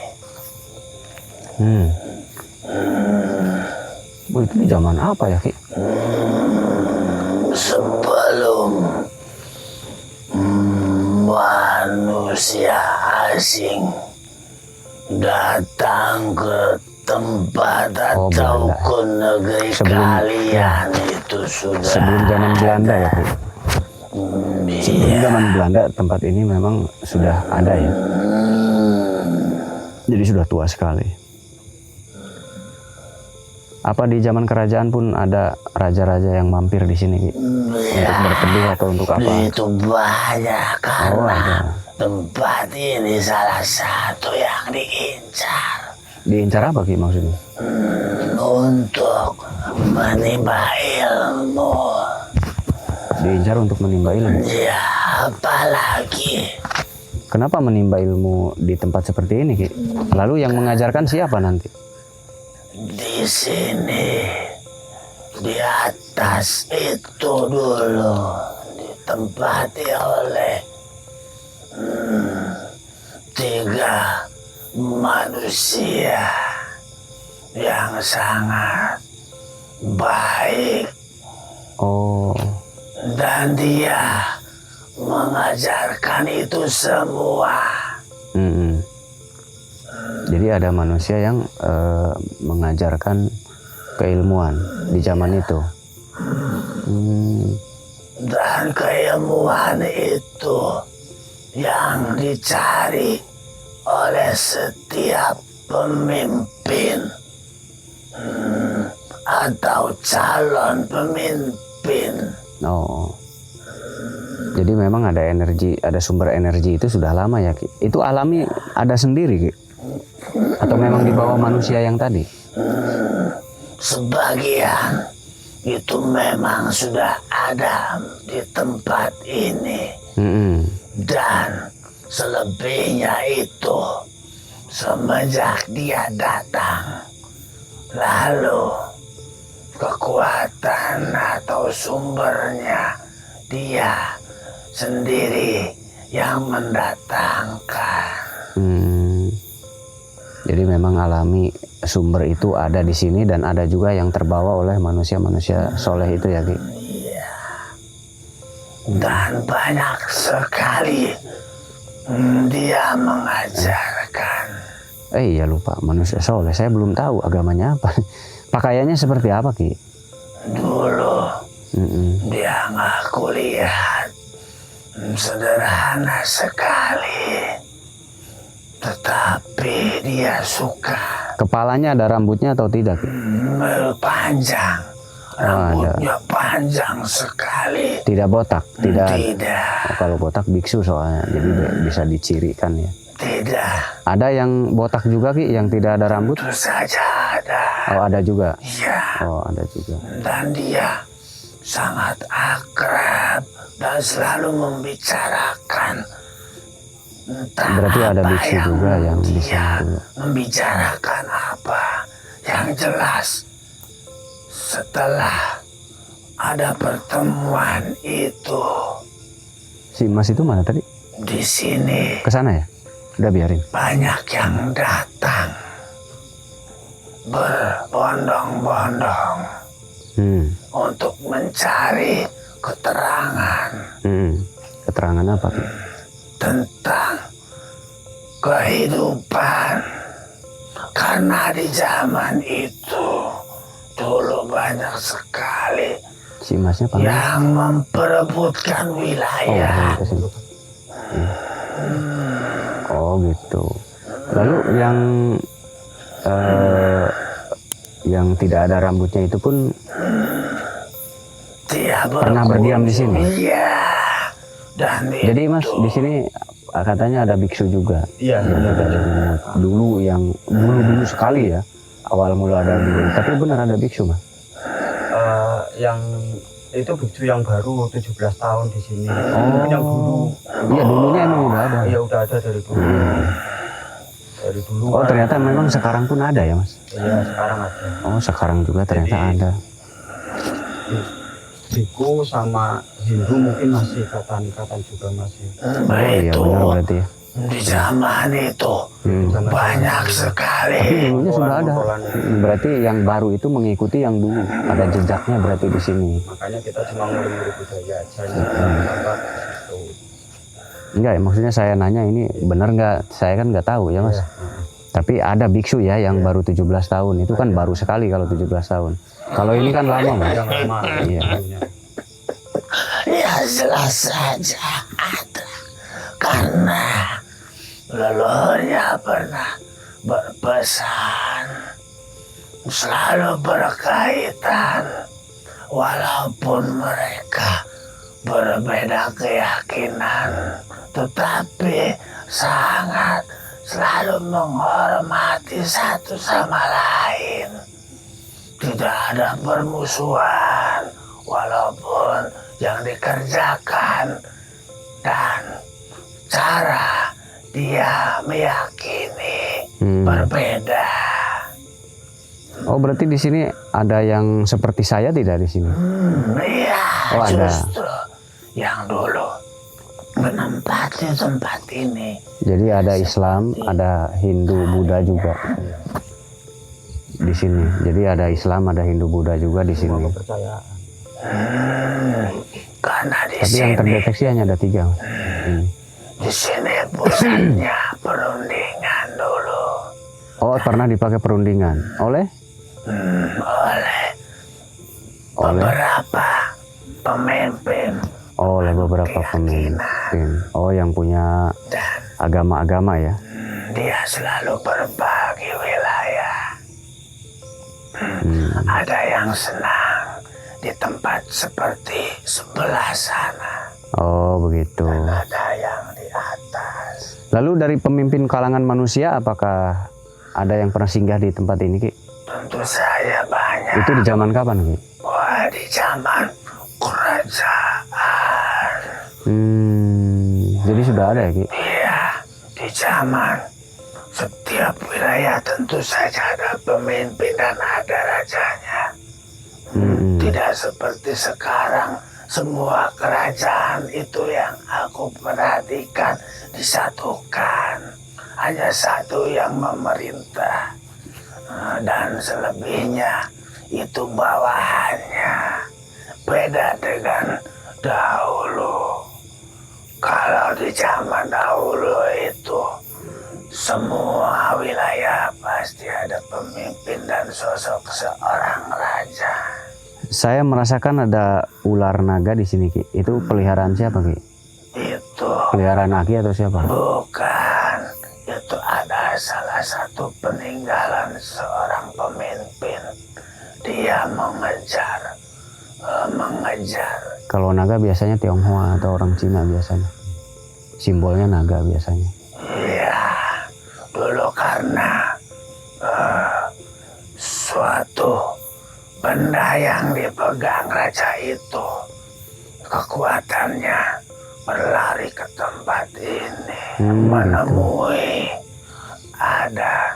Oh, itu di zaman apa ya, Ki? Sebelum manusia asing datang ke tempat Oh, atau Belanda. ke negeri kalian itu sudah Sebelum zaman Belanda ya, Ki? Sebelum iya. zaman Belanda tempat ini memang sudah ada ya. Jadi sudah tua sekali. Apa di zaman kerajaan pun ada raja-raja yang mampir di sini, Ki? Untuk berteduh atau untuk apa? Itu banyak Oh, karena ada. tempat ini salah satu yang diincar Diincar apa, Ki, maksudnya? untuk menimba ilmu. Diincar untuk menimba ilmu. Ya, apalagi Kenapa menimba ilmu di tempat seperti ini, Ki? Lalu yang mengajarkan siapa nanti? di sini, di atas itu dulu ditempati oleh 3 manusia yang sangat baik, Oh, dan dia mengajarkan itu semua. mm-mm. Jadi ada manusia yang mengajarkan keilmuan di zaman itu. Dan keilmuan itu yang dicari oleh setiap pemimpin atau calon pemimpin. Oh, jadi memang ada energi, ada sumber energi itu sudah lama ya, Ki? Itu alami ada sendiri, Ki? Atau memang dibawa manusia yang tadi? Sebagian itu memang sudah ada di tempat ini, Mm-mm. dan selebihnya itu semenjak dia datang, lalu kekuatan atau sumbernya dia sendiri yang mendatangkan. Jadi memang alami sumber itu ada di sini dan ada juga yang terbawa oleh manusia-manusia soleh itu ya, Ki? Dan banyak sekali dia mengajarkan. Iya lupa, manusia soleh. Saya belum tahu agamanya apa. Pakaiannya seperti apa, Ki? Dulu Mm-mm. dia ngaku lihat sederhana sekali, tetapi dia suka Kepalanya ada rambutnya atau tidak, Ki? panjang, rambutnya panjang sekali. Tidak botak, tidak. Tidak, Oh, kalau botak biksu soalnya, jadi bisa dicirikan ya. tidak, Ada yang botak juga, Ki, yang tidak ada rambut? itu saja ada. Oh, ada juga. Ya, Oh, ada juga. dan dia sangat akrab dan selalu membicarakan tentang Berarti ada apa biksu juga yang di dia sana dulu. membicarakan apa yang jelas. Setelah ada pertemuan itu Si Mas itu mana tadi? di sini, Ke sana ya? Udah biarin. banyak yang datang berbondong-bondong untuk mencari keterangan Keterangan apa, Ki? tentang kehidupan, karena di zaman itu dulu banyak sekali Si Masnya panggil. yang memperebutkan Oh, wilayah. ke sini. Oh, gitu. Lalu yang tidak ada rambutnya itu pun Dia pernah berdiam di sini? Iya. Dan Jadi Mas, di sini katanya ada biksu juga. Iya, Dulu yang dulu sekali ya. Awal mula ada dulu. Tapi benar ada biksu, Mas. yang itu biksu yang baru 17 tahun di sini. Oh. Yang dulu, Iya, dulunya emang udah ada. ya udah ada dari dulu. Dari dulu. Oh, kan. ternyata memang sekarang pun ada ya, Mas? Iya, sekarang ada. Oh, sekarang juga ternyata ada. Biku sama Hindu mungkin masih ikatan juga masih. Oh iya, benar berarti ya. Di zaman itu banyak sekali. Tapi dulunya sudah ada. Berarti yang baru itu mengikuti yang dulu. Ada jejaknya berarti di sini. Makanya kita cuma ngurus budaya aja. Enggak ya, maksudnya saya nanya ini benar nggak? Saya kan nggak tahu ya mas. Tapi ada biksu ya yang baru 17 tahun. Itu kan baru sekali kalau 17 tahun. Kalau ini kan lama mas. Iya. Ya jelas saja ada. Karena leluhurnya pernah berpesan selalu berkaitan walaupun mereka berbeda keyakinan, tetapi sangat selalu menghormati satu sama lain. Tidak ada permusuhan walaupun yang dikerjakan dan cara dia meyakini berbeda. Oh berarti di sini ada yang seperti saya tidak di sini? Iya, Oh, ada. justru yang dulu menempati tempat ini. Jadi ada Islam, ada Hindu, Buddha juga di sini. Jadi ada Islam, ada Hindu, Buddha juga di sini. Karena di Tapi yang sini, terdeteksi hanya ada 3. di sini pusatnya perundingan dulu Oh pernah dipakai perundingan oleh oleh beberapa pemimpin oleh beberapa pemimpin. Oh yang punya dan agama-agama ya. dia selalu berbagi wilayah. Ada yang senang di tempat seperti sebelah sana, Oh begitu. ada yang di atas. Lalu dari pemimpin kalangan manusia apakah ada yang pernah singgah di tempat ini Ki? Tentu saja banyak. Itu di zaman kapan Ki? Wah, di zaman kerajaan. Jadi sudah ada ya Ki? Iya, di zaman setiap wilayah tentu saja ada pemimpin dan ada rajanya. Tidak seperti sekarang semua kerajaan itu yang aku perhatikan disatukan. Hanya satu yang memerintah. Dan selebihnya itu bawahannya. Beda dengan dahulu. Kalau di zaman dahulu itu semua wilayah pasti ada pemimpin dan sosok seorang raja. Saya merasakan ada ular naga di sini Ki. Itu peliharaan siapa Ki? Itu Peliharaan Aki atau siapa? bukan. Itu ada salah satu peninggalan seorang pemimpin. Dia mengejar. Kalau naga biasanya Tionghoa atau orang Cina biasanya. Simbolnya naga biasanya. Iya, dulu karena suatu benda yang dipegang raja itu, kekuatannya berlari ke tempat ini, menemui ada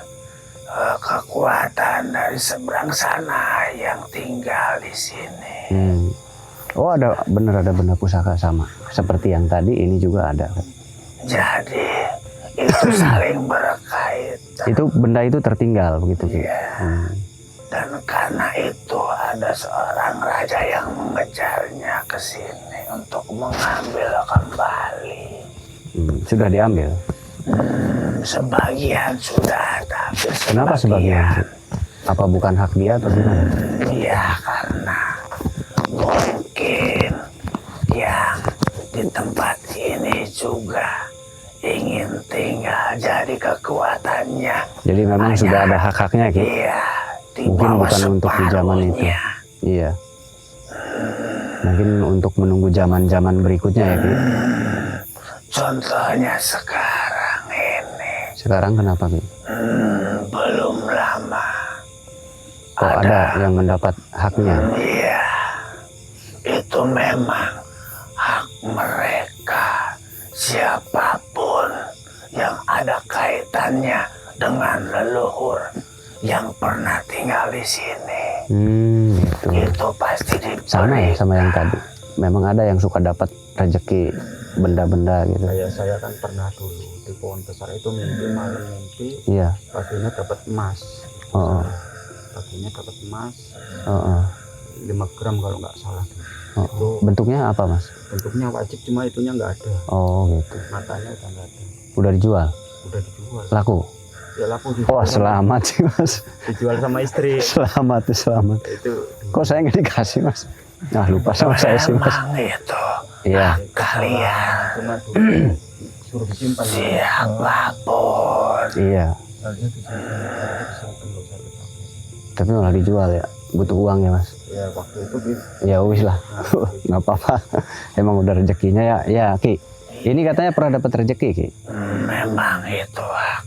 kekuatan dari seberang sana yang tinggal di sini. Oh ada benda pusaka sama seperti yang tadi ini juga ada. Jadi itu saling berkaitan. Itu benda itu tertinggal begitu Ki? Dan karena itu ada seorang raja yang mengejarnya ke sini untuk mengambil kembali. Sudah diambil? Sebagian sudah, tapi Kenapa sebagian? Apa bukan hak dia atau gimana? Ya karena mungkin yang di tempat ini juga ingin tinggal, jadi kekuatannya. Jadi memang sudah ada hak-haknya Ki? Iya. Mungkin bukan untuk di zaman itu. Iya. Mungkin untuk menunggu zaman-zaman berikutnya ya Ki? Contohnya sekarang ini. Sekarang kenapa Ki? Belum lama. Kok ada yang mendapat haknya? Iya. Itu memang hak mereka. Siapapun yang ada kaitannya dengan leluhur yang pernah tinggal di sini. Gitu. Itu pasti diberi. Sama ya sama yang tadi. Memang ada yang suka dapat rezeki benda-benda gitu. Kayak saya kan pernah dulu di pohon besar itu mimpi iya, paginya dapat emas. Paginya dapat emas 5 gram kalau nggak salah. Itu bentuknya apa Mas? Bentuknya wajib, cuma itunya nggak ada. Oh gitu. Matanya udah nggak ada. Udah dijual? Udah dijual. Laku? Ya laku dijual. Oh selamat sih Mas. Dijual sama istri. Selamat. Itu. Kok saya nggak dikasih Mas? Nah lupa sama saya sih Mas. Itu. Iya. Kalian. Cuma dulu suruh disimpan. Siapapun. Iya. Tapi malah dijual ya. Butuh uang ya Mas. Ya waktu itu ya wis lah. Nggak apa-apa. Emang udah rezekinya ya. Ya Ki. Ini katanya pernah dapat rezeki Ki. Memang itu hak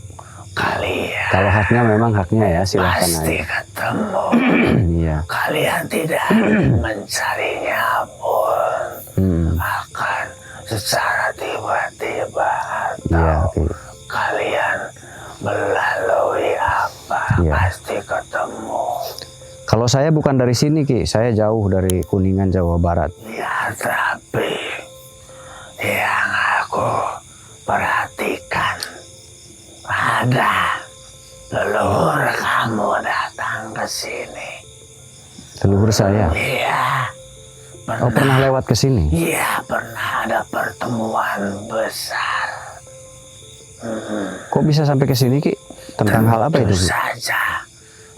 kalian. Kalau haknya memang haknya ya, silahkan pasti aja. ketemu. Iya. Kalian tidak mencarinya pun akan secara tiba-tiba Iya, atau kalian melalui apa Iya. pasti ketemu. Kalau saya bukan dari sini Ki, saya jauh dari Kuningan, Jawa Barat. Ya tapi yang aku perhatikan ada leluhur kamu datang ke sini. Leluhur saya. Iya. Oh pernah lewat ke sini? Iya, pernah ada pertemuan besar. Kok bisa sampai ke sini Ki? Tentang hal apa itu Ki? Saja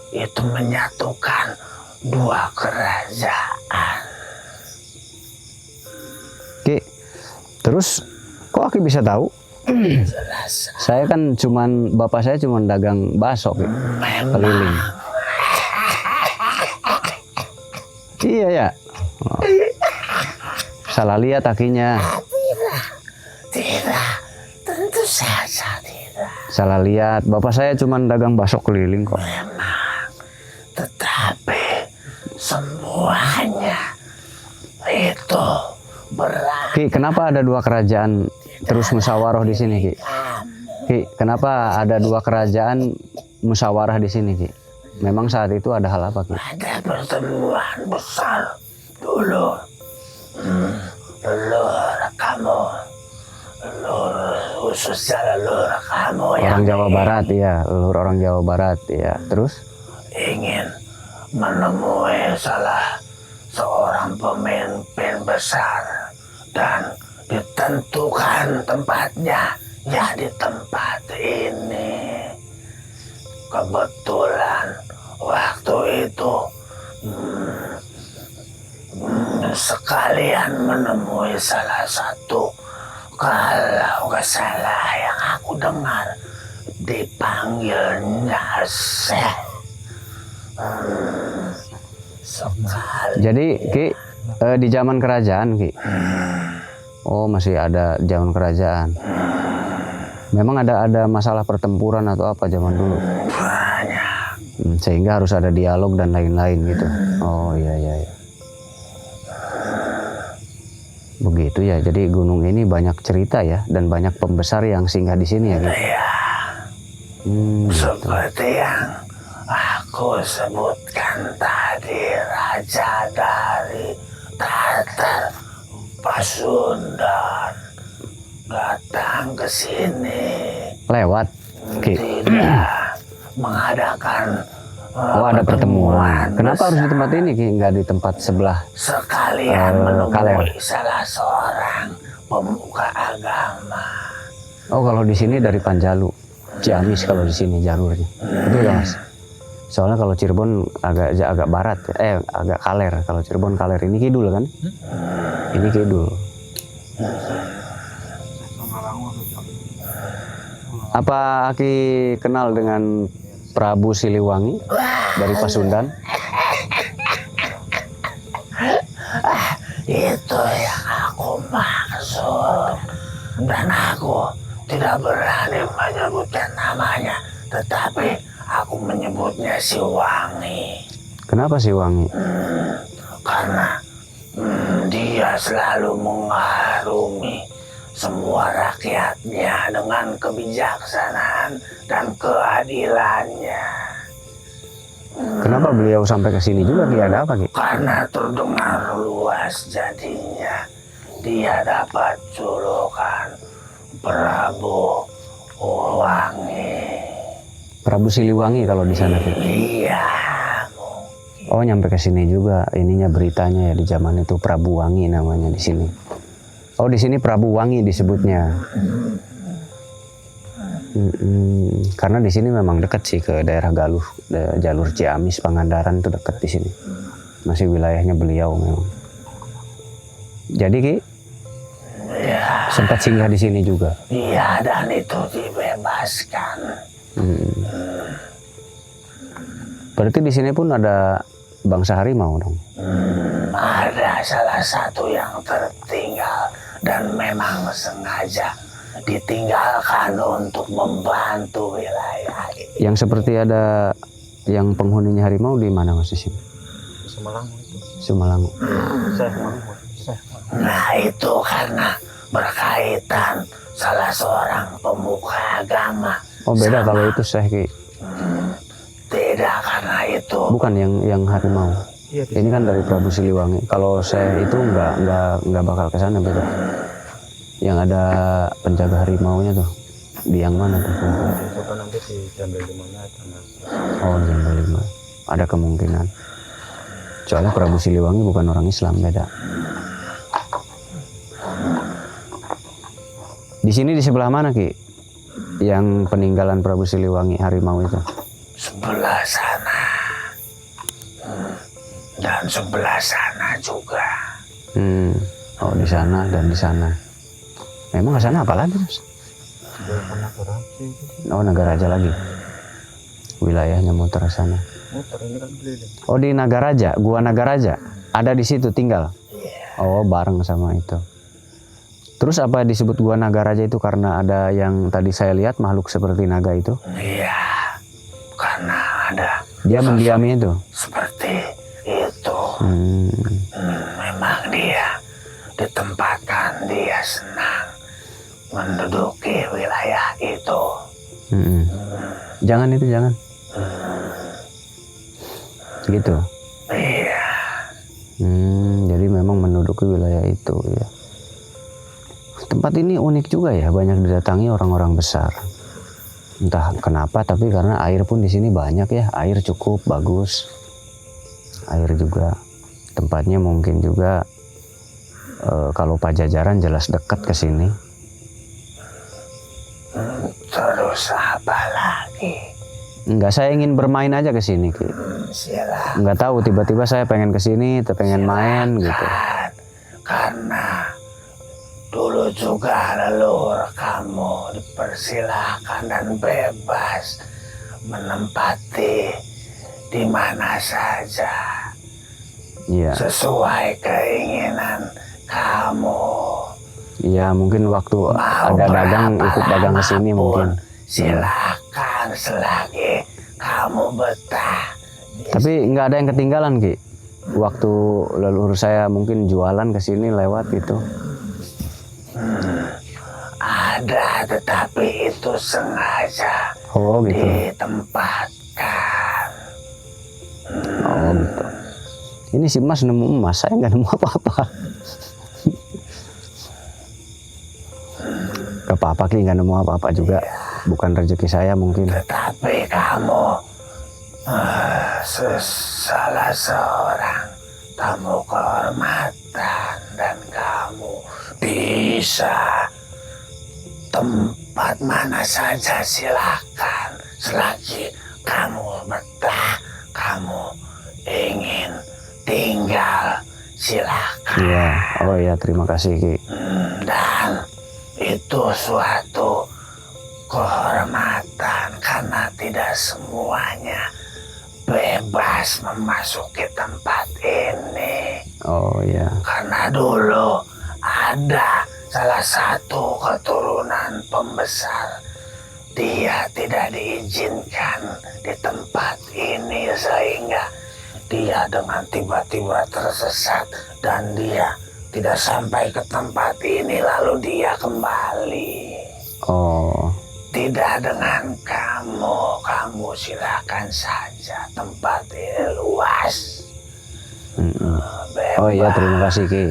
itu menyatukan dua kerajaan. Ki, terus kok Aki bisa tahu? Jelas. Saya kan bapak saya cuman dagang bakso Ki, keliling. Iya ya. Oh. Salah lihat Akinya. Tidak, tentu saja tidak. Salah lihat, bapak saya cuman dagang bakso keliling kok. Tetapi semuanya itu berat. Ki, kenapa ada dua kerajaan terus musyawarah di sini Ki? Ki, kenapa ada dua kerajaan musyawarah di sini Ki? Memang saat itu ada hal apa Ki? Ada pertemuan besar dulu. Leluhur kamu, khususnya leluhur kamu Orang Jawa Barat ya, leluhur orang Jawa Barat ya. Terus? ingin menemui salah seorang pemimpin besar dan ditentukan tempatnya ya di tempat ini. Kebetulan waktu itu sekalian menemui salah satu, kalau nggak salah yang aku dengar dipanggilnya Syekh. Sekali. Jadi Ki, di zaman kerajaan Ki? Oh masih ada zaman kerajaan. Memang ada masalah pertempuran atau apa zaman dulu? Banyak. Sehingga harus ada dialog dan lain-lain gitu. Oh iya. Begitu ya. Jadi gunung ini banyak cerita ya dan banyak pembesar yang singgah di sini ya Ki? Iya. Seperti yang aku sebutkan tadi, raja dari Tatar Pasundan datang ke sini. Lewat Ki? Tidak mengadakan ada pertemuan. Kenapa harus di tempat ini Ki? Nggak di tempat sebelah? Sekalian menemui Kaler. salah seorang pemuka agama. Oh kalau di sini dari Panjalu, Ciamis kalau di sini jalurnya. Betul ya Mas? Soalnya kalau Cirebon agak barat, agak Kaler. Kalau Cirebon Kaler, ini kidul kan? Ini kidul. Apa Aki kenal dengan Prabu Siliwangi dari Pasundan? Itu yang aku maksud. Dan aku tidak berani menyebutkan namanya, tetapi aku menyebutnya si Wangi. Kenapa si Wangi? Karena dia selalu mengarungi semua rakyatnya dengan kebijaksanaan dan keadilannya. Kenapa beliau sampai ke sini juga Ki? Ada apa Ki? Karena terdengar luas jadinya dia dapat julukan Prabu Wangi. Prabu Siliwangi kalau di sana Ki. Iya, Oh, nyampe ke sini juga ininya beritanya ya di zaman itu Prabu Wangi namanya di sini. Oh, di sini Prabu Wangi disebutnya. Karena di sini memang dekat sih ke daerah Galuh, jalur Ciamis, Pangandaran itu dekat di sini. Masih wilayahnya beliau memang. Jadi Ki, ya, sempat singgah di sini juga. iya, dan itu dibebaskan. Berarti di sini pun ada bangsa harimau dong. Ada salah satu yang tertinggal dan memang sengaja ditinggalkan untuk membantu wilayah ini. Yang seperti ada yang penghuninya harimau di mana Mas di sini? Semalang itu. Sumalangu. Nah, itu karena berkaitan salah seorang pemuka agama. Oh, beda kalau itu Syekh Ki. Tidak karena itu. Bukan yang harimau. Iya, Ini kan dari Prabu Siliwangi. Kalau saya itu nggak bakal ke sana, beda. Yang ada penjaga harimaunya tuh. Di yang mana tuh? coba nanti di Jambil 5-nya ada Mas. Oh, Jambil 5. Ada kemungkinan. Soalnya Prabu Siliwangi bukan orang Islam, beda. Di sini di sebelah mana Ki? Yang peninggalan Prabu Siliwangi harimau itu? Sebelah sana. Dan sebelah sana juga. Oh, di sana dan di sana. Memang ke sana apa lagi, Mas? Oh, Nagaraja lagi. Wilayahnya muter ke sana. Muter ini kan keliling. Oh, di Nagaraja, Gua Nagaraja. Ada di situ tinggal. Oh, bareng sama itu. Terus apa disebut Gua Nagaraja itu karena ada yang tadi saya lihat makhluk seperti naga itu? Iya, karena ada Dia mendiami itu. seperti itu. Memang dia ditempatkan, dia senang menduduki wilayah itu. Jangan itu, jangan. Gitu. Iya, Jadi memang menduduki wilayah itu ya. Tempat ini unik juga ya, banyak didatangi orang-orang besar. Entah kenapa, tapi karena air pun di sini banyak ya, air cukup bagus. Air juga, tempatnya mungkin juga kalau Pajajaran jelas dekat ke sini. terus apa lagi? Enggak, saya ingin bermain aja ke sini, Ki. Silakan. Enggak tahu tiba-tiba saya pengen ke sini, pengen main gitu. Karena dulu juga leluhur kamu dipersilahkan dan bebas menempati di mana saja Iya. sesuai keinginan kamu. Iya, mungkin waktu Mau ada dagang berapa ikut dagang ke sini lama mungkin. pun silakan selagi kamu betah. Tapi nggak ada yang ketinggalan, Ki. Waktu leluhur saya mungkin jualan ke sini lewat gitu. Ada, tetapi itu sengaja Oh gitu. ditempatkan. Oh gitu. Ini si Mas nemu emas, saya nggak nemu apa-apa. Gak apa-apa, Ki, nggak nemu apa-apa juga. Bukan rezeki saya mungkin. Tetapi kamu salah seorang tamu kehormatan dan kamu bisa tempat mana saja silakan selagi kamu betah, kamu ingin tinggal silakan. Iya. Oh iya, terima kasih, Ki. Dan itu suatu kehormatan karena tidak semuanya bebas memasuki tempat ini. Oh iya. Karena dulu ada salah satu keturunan pembesar, dia tidak diizinkan di tempat ini sehingga dia dengan tiba-tiba tersesat dan dia tidak sampai ke tempat ini lalu dia kembali. Oh. Tidak dengan kamu silakan saja, tempat ini luas. Oh iya, terima kasih, Ki.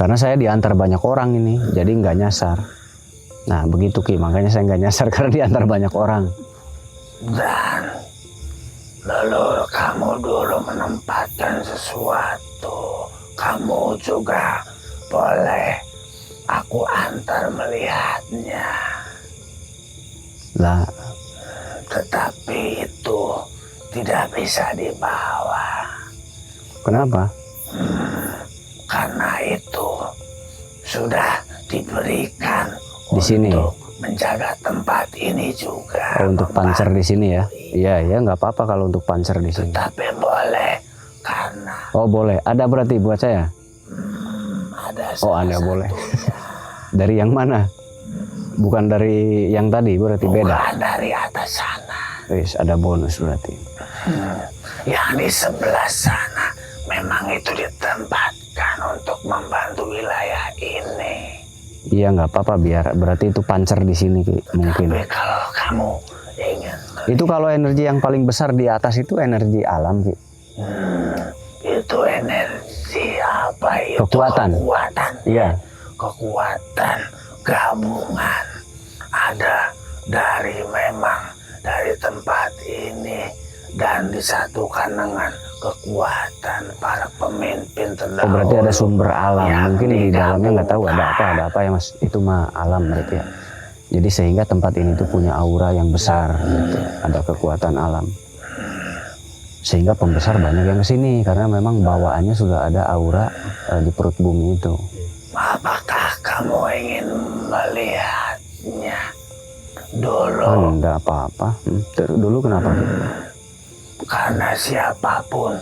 Karena saya diantar banyak orang ini, jadi nggak nyasar. Nah begitu Ki, makanya saya nggak nyasar karena diantar banyak orang. Dan lalu kamu dulu menempatkan sesuatu, kamu juga boleh aku antar melihatnya. Lah, Tetapi itu tidak bisa dibawa. kenapa? Karena itu sudah diberikan Di sini? untuk menjaga tempat ini juga. Oh, untuk pancer di sini ya? Iya, ya nggak apa-apa kalau untuk pancer di sini. Tapi boleh karena Oh boleh, ada berarti buat saya? ada Oh salah Anda boleh. satunya. Dari yang mana? Bukan dari yang tadi, berarti beda. Bukan dari atas sana. Wis, ada bonus berarti. Yang di sebelah sana memang itu ditempatkan untuk membantu wilayah ini. Iya nggak apa-apa, biar berarti itu pancer di sini Ki, mungkin. Tapi kalau kamu ingin Itu kalau energi yang paling besar di atas itu energi alam Ki. itu energi apa itu? Kekuatan. Kekuatan. Iya. Kekuatan gabungan ada dari tempat ini dan disatukan dengan kekuatan para pemimpin terdahulu. Oh berarti ada sumber alam. yang Mungkin di dalamnya nggak tahu ada digabungkan. apa ya Mas. Itu mah alam berarti ya. Jadi sehingga tempat ini tuh punya aura yang besar gitu. Ada kekuatan alam. Sehingga pembesar banyak yang kesini karena memang bawaannya sudah ada aura di perut bumi itu. Apakah kamu ingin melihatnya dulu? Oh, enggak apa-apa. Dulu kenapa? Karena siapapun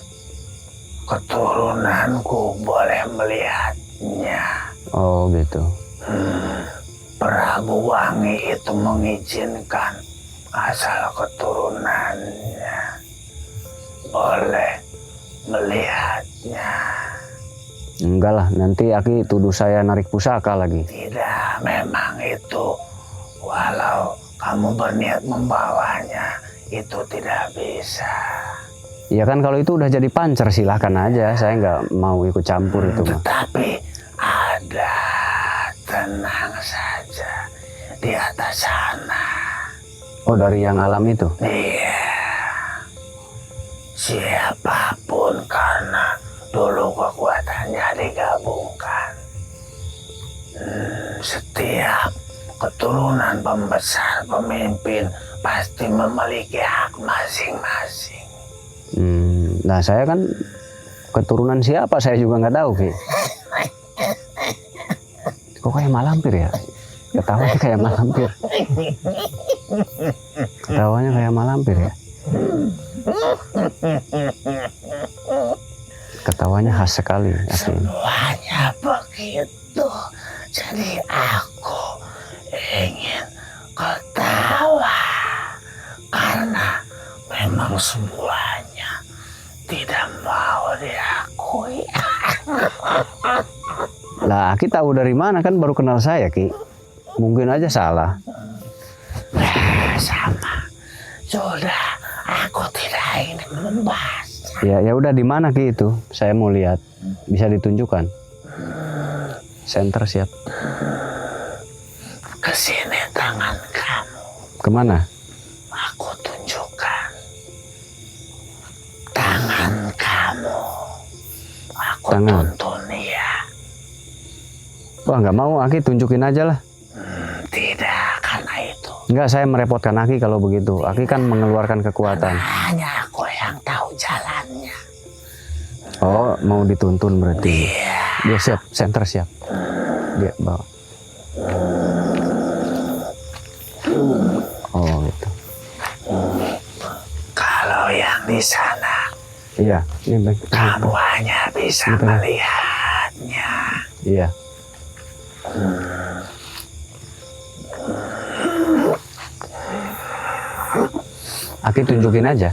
keturunanku boleh melihatnya. Oh gitu. Prabu Wangi itu mengizinkan asal keturunannya boleh melihatnya. Enggak lah, nanti Aki tuduh saya narik pusaka lagi. Tidak, memang itu walau kamu berniat membawanya itu tidak bisa. Ya kan kalau itu udah jadi pancer silahkan aja, saya nggak mau ikut campur itu mah. Tetapi ada, tenang saja di atas sana. Oh dari yang alam itu? Iya, siapapun karena dulu kekuatannya digabungkan. Setiap keturunan pembesar pemimpin pasti memiliki hak masing-masing. Nah saya kan keturunan siapa saya juga nggak tahu Ki. Kok kayak malampir ya? Ketawanya kayak malampir. Ketawanya kayak malampir ya. Ketawanya khas sekali. Aki. Semuanya begitu. Jadi aku ingin ketawa karena memang semuanya tidak mau diakui. Lah Aki tahu dari mana, kan baru kenal saya Ki. Mungkin aja salah. Sama. Sudah, aku tidak ingin membahas. Ya udah di mana Ki itu? Saya mau lihat. Bisa ditunjukkan? Center siap. Kesini tangan kamu. Kemana? Aku tunjukkan. Tangan kamu. Aku Tangan. tuntun ya. Wah nggak mau Aki, tunjukin aja lah. Tidak, karena itu. Enggak, saya merepotkan Aki kalau begitu. Aki kan mengeluarkan kekuatan. Hanya aku yang tahu jalannya. Oh, mau dituntun berarti. Iya. Dia siap, center siap. Dia bawa. Oh, gitu. Kalau yang di sana, Iya, ini baik. kamu hanya bisa melihatnya. Iya. Aki tunjukin aja.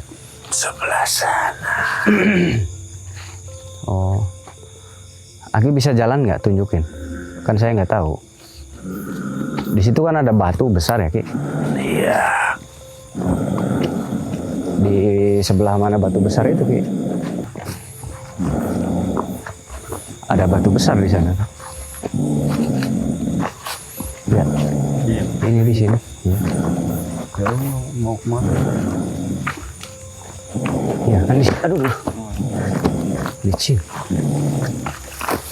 Sebelah sana. Oh. Aki bisa jalan nggak, tunjukin? Kan saya nggak tahu. Di situ kan ada batu besar ya Ki. Iya. Di sebelah mana batu besar itu Ki? Ada batu besar di sana. Ya. Ini di sini. Ya, mau kemana? Ya kan di sini. Aduh. Licin.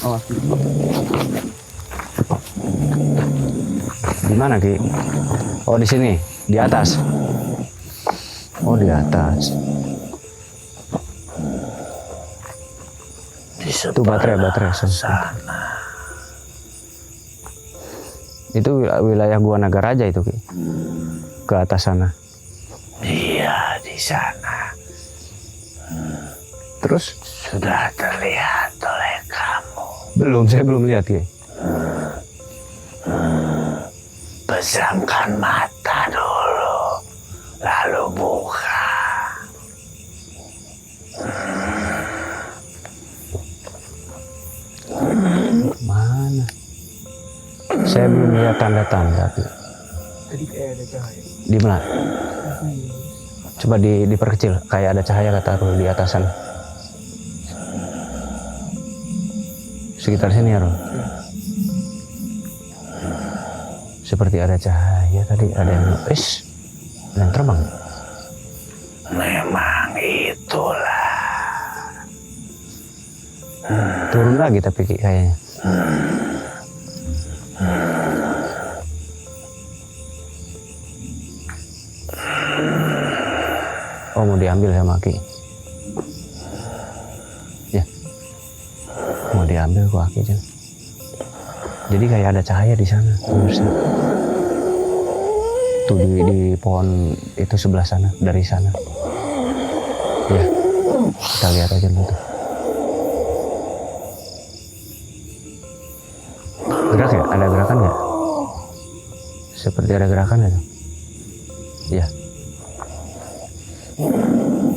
Oh, Di mana Ki? Oh di sini, di atas. Oh di atas. Di Itu baterai. sana. Itu wilayah Gua Nagaraja itu Ki. Ke atas sana. Iya, di sana. Terus? Sudah terlihat oleh kamu. Belum, saya belum lihat Ki. Pejamkan mata dulu, lalu buka. Mana? Saya belum lihat tanda-tanda Ki. tadi kayak ada cahaya. Di mana? Coba diperkecil, kayak ada cahaya taruh di atas sana. Sekitar sini ya, Ron. Seperti ada cahaya tadi, ada yang terbang. Memang itulah. Turun lagi tapi Ki, kayaknya. Oh, mau diambil sama Ki. Ya. Mau diambil kok Ki. Jadi kayak ada cahaya di sana, pemirsa. Tuh di pohon itu sebelah sana, dari sana. Ya. Kita lihat aja dulu tuh. Gerak ya? Ada gerakan nggak? Seperti ada gerakan ya? Iya.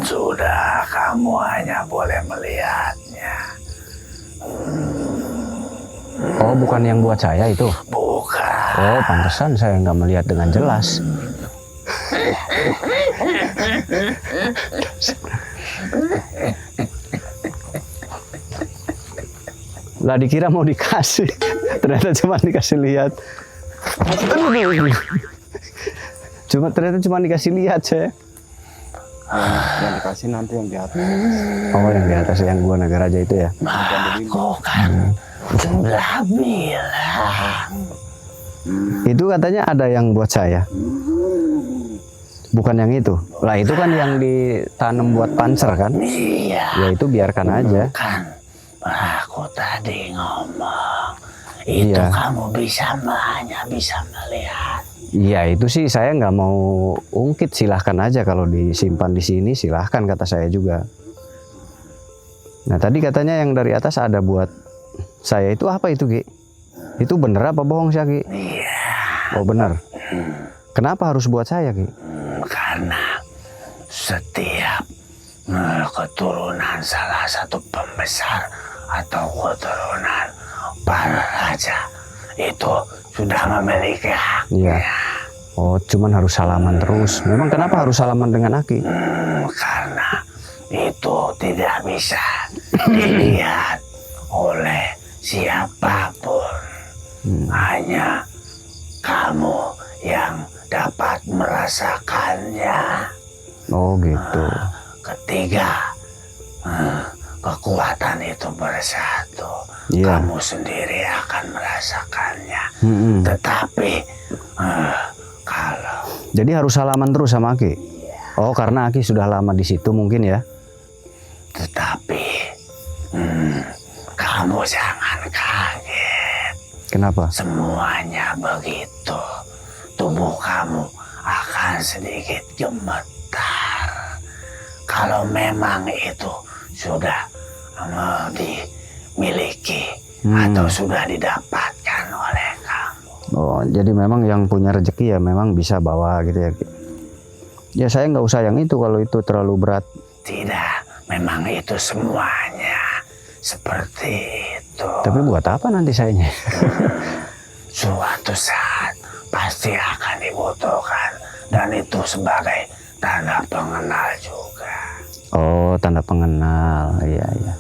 Sudah, kamu hanya boleh melihatnya. Oh, bukan yang buat saya itu? Bukan. Oh, pantesan saya nggak melihat dengan jelas. Lah dikira mau dikasih, ternyata cuma dikasih lihat. Ternyata cuma dikasih lihat saya. Yang dikasih nanti yang di atas. Oh, yang di atas yang Gua Nagaraja itu ya. Aku kan sudah bilang. Itu katanya ada yang buat saya. Bukan yang itu. Lah itu kan yang ditanam buat panser kan? Iya. Ya itu biarkan aja. Kan aku tadi ngomong. Itu Iya. kamu hanya bisa melihat. Iya itu sih saya nggak mau ungkit, silahkan aja kalau disimpan di sini silahkan kata saya juga. Nah tadi katanya yang dari atas ada buat saya itu apa itu Ki? Itu bener apa bohong sih Ki? Iya. Oh bener. Kenapa harus buat saya Ki? Karena setiap keturunan salah satu pembesar atau keturunan para raja itu sudah memiliki haknya. Iya. Oh cuman harus salaman terus. Memang kenapa harus salaman dengan Aki? Karena itu tidak bisa dilihat oleh siapapun. Hanya kamu yang dapat merasakannya. Oh gitu. Ketika kekuatan itu bersatu, Iya. kamu sendiri akan merasakannya. Tetapi kalau Jadi harus salaman terus sama Aki? Oh karena Aki sudah lama di situ mungkin ya? Tetapi kamu jangan kaget. Kenapa? Semuanya begitu. Tubuh kamu akan sedikit gemetar. Kalau memang itu sudah dimiliki atau sudah didapatkan oleh kamu. Oh jadi memang yang punya rezeki ya memang bisa bawa gitu ya Ki? Ya saya nggak usah yang itu kalau itu terlalu berat. Tidak, memang itu semuanya seperti itu. Tapi buat apa nanti sayanya? Suatu saat pasti akan dibutuhkan, dan itu sebagai tanda pengenal juga. Oh tanda pengenal, iya iya.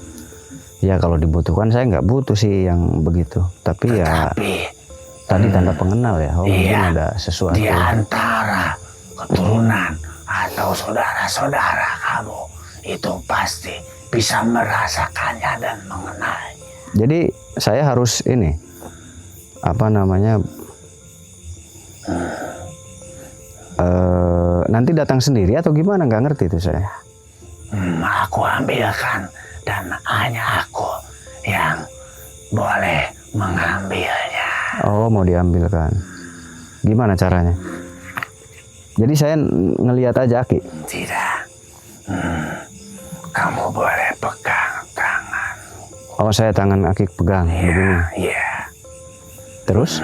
Ya kalau dibutuhkan saya nggak butuh sih yang begitu. Tapi ya Tapi tadi tanda pengenal ya. Oh mungkin Iya. ada sesuatu. di antara keturunan atau saudara-saudara kamu itu pasti bisa merasakannya dan mengenalnya. Jadi saya harus ini apa namanya? Nanti datang sendiri atau gimana? Nggak ngerti itu saya. Aku ambilkan dan hanya aku yang boleh mengambilnya. Oh mau diambilkan. Gimana caranya? Jadi saya ngelihat aja Aki. Tidak. Kamu boleh pegang tangan. Oh saya tangan Aki pegang begini. Iya. Terus?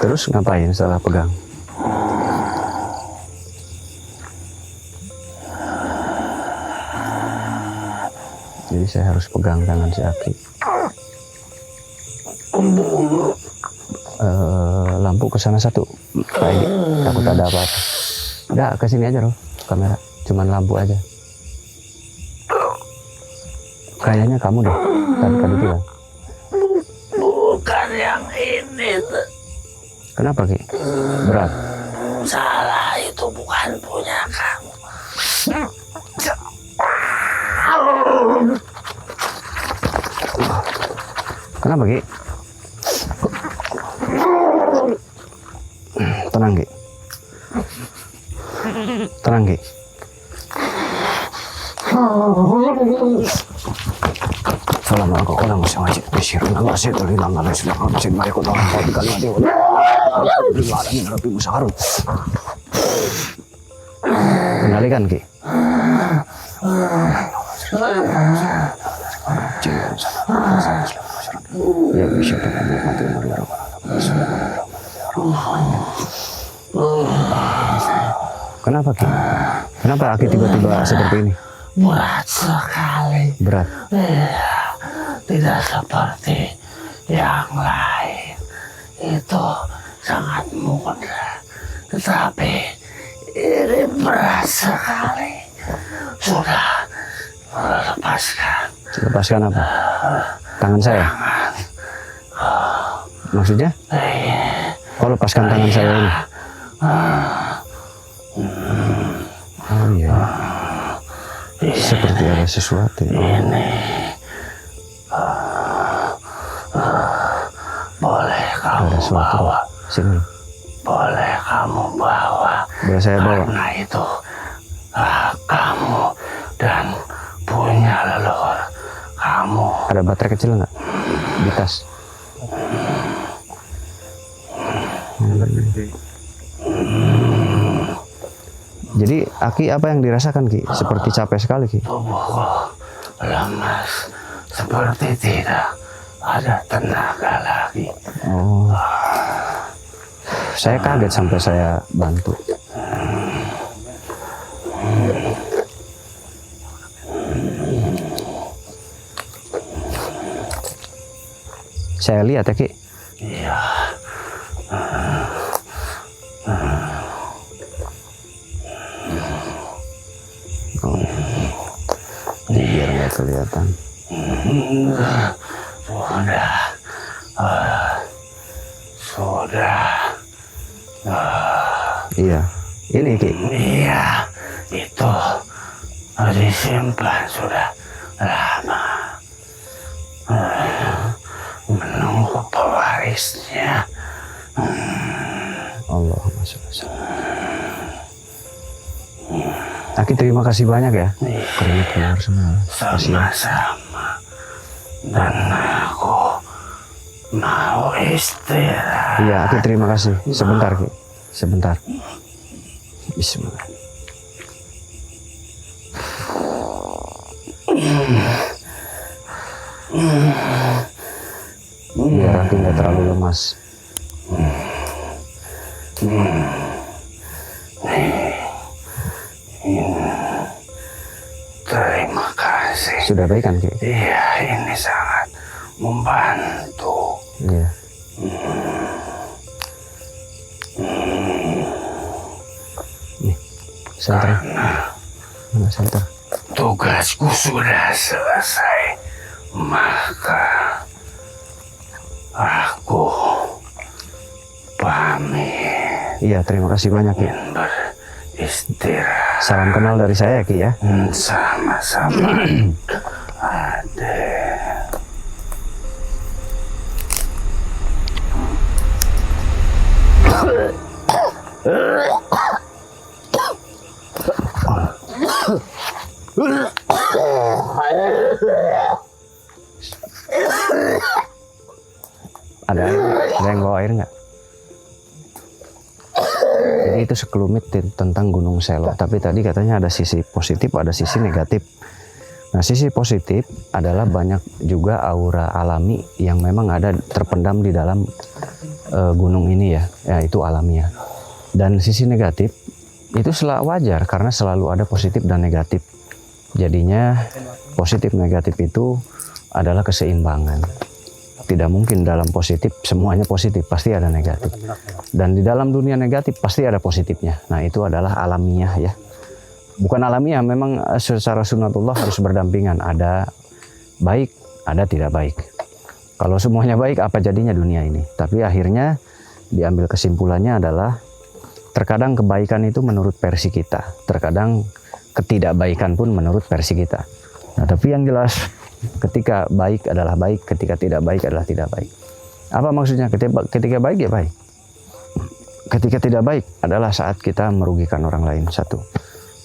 Terus ngapain setelah pegang? Jadi saya harus pegang tangan si Aki. Lampu ke sana satu, Pak Edi. Takut ada apa-apa. Enggak, ke sini aja loh kamera. Cuman lampu aja. Kayaknya kamu deh. Tadi bilang. Bukan yang ini. Kenapa Ki? Berat. Salah, itu bukan punya kamu. Kenapa Ki? Tenang Ki. Tenang Ki. Assalamualaikum warahmatullahi wabarakatuh. Kendalikan Ki. Ya bisa. Kenapa Ki? Kenapa Aki tiba-tiba seperti ini? Berat sekali. Berat. Tidak seperti yang lain. Itu sangat mudah. Tetapi ini berat sekali. Sudah lepaskan. Lepaskan apa? Tangan saya? Maksudnya? Oh lepaskan tangan saya ini. Oh iya. Seperti ada sesuatu. Boleh kamu Ada sesuatu. bawa. Sini. Boleh kamu bawa. Boleh saya bawa? Karena itu kamu dan punya leluhur kamu. Ada baterai kecil nggak? Di tas. Jadi Aki apa yang dirasakan Ki? Seperti capek sekali Ki. Tubuhku lemas, seperti tidak ada tenaga lagi. Oh. Saya kaget sampai saya bantu. Saya lihat ya Ki. Iya. Oh. Ini biar nggak kelihatan. Sudah. Iya. Ini Ki. Iya, itu disimpan sudah lama. Menunggu pewarisnya. Allahumma sholli alaihi wasallam. Aki terima kasih banyak ya. Keringat keluar semua. Sama-sama. Dan aku mau istirahat. Iya, Aki terima kasih. Sebentar Ki. Sebentar. Bismillah. Biar Aki nggak terlalu lemas. Terima kasih. Sudah baik kan Ki? Iya, ini sangat membantu. Iya. Nih, senter. Mana senter? tugasku sudah selesai. Maka aku pamit. Iya, terima kasih banyak Ki. Ingin beristirahat. Salam kenal dari saya Ki ya. Sama-sama. Ade. Ada yang bawa air nggak? Jadi itu sekelumit tentang Gunung Selo. Tapi tadi katanya ada sisi positif, ada sisi negatif. Nah, sisi positif adalah banyak juga aura alami yang memang ada terpendam di dalam gunung ini ya, itu alamiah. Dan sisi negatif itu wajar karena selalu ada positif dan negatif. Jadinya positif negatif itu adalah keseimbangan. Tidak mungkin dalam positif semuanya positif, pasti ada negatif. Dan di dalam dunia negatif pasti ada positifnya. Nah, itu adalah alamiah ya. Bukan alamiah, memang secara sunatullah harus berdampingan. Ada baik, ada tidak baik. Kalau semuanya baik, apa jadinya dunia ini? Tapi akhirnya diambil kesimpulannya adalah terkadang kebaikan itu menurut versi kita. Terkadang ketidakbaikan pun menurut versi kita. Nah, tapi yang jelas ketika baik adalah baik, ketika tidak baik adalah tidak baik. Apa maksudnya? Ketika baik ya baik. Ketika tidak baik adalah saat kita merugikan orang lain, satu.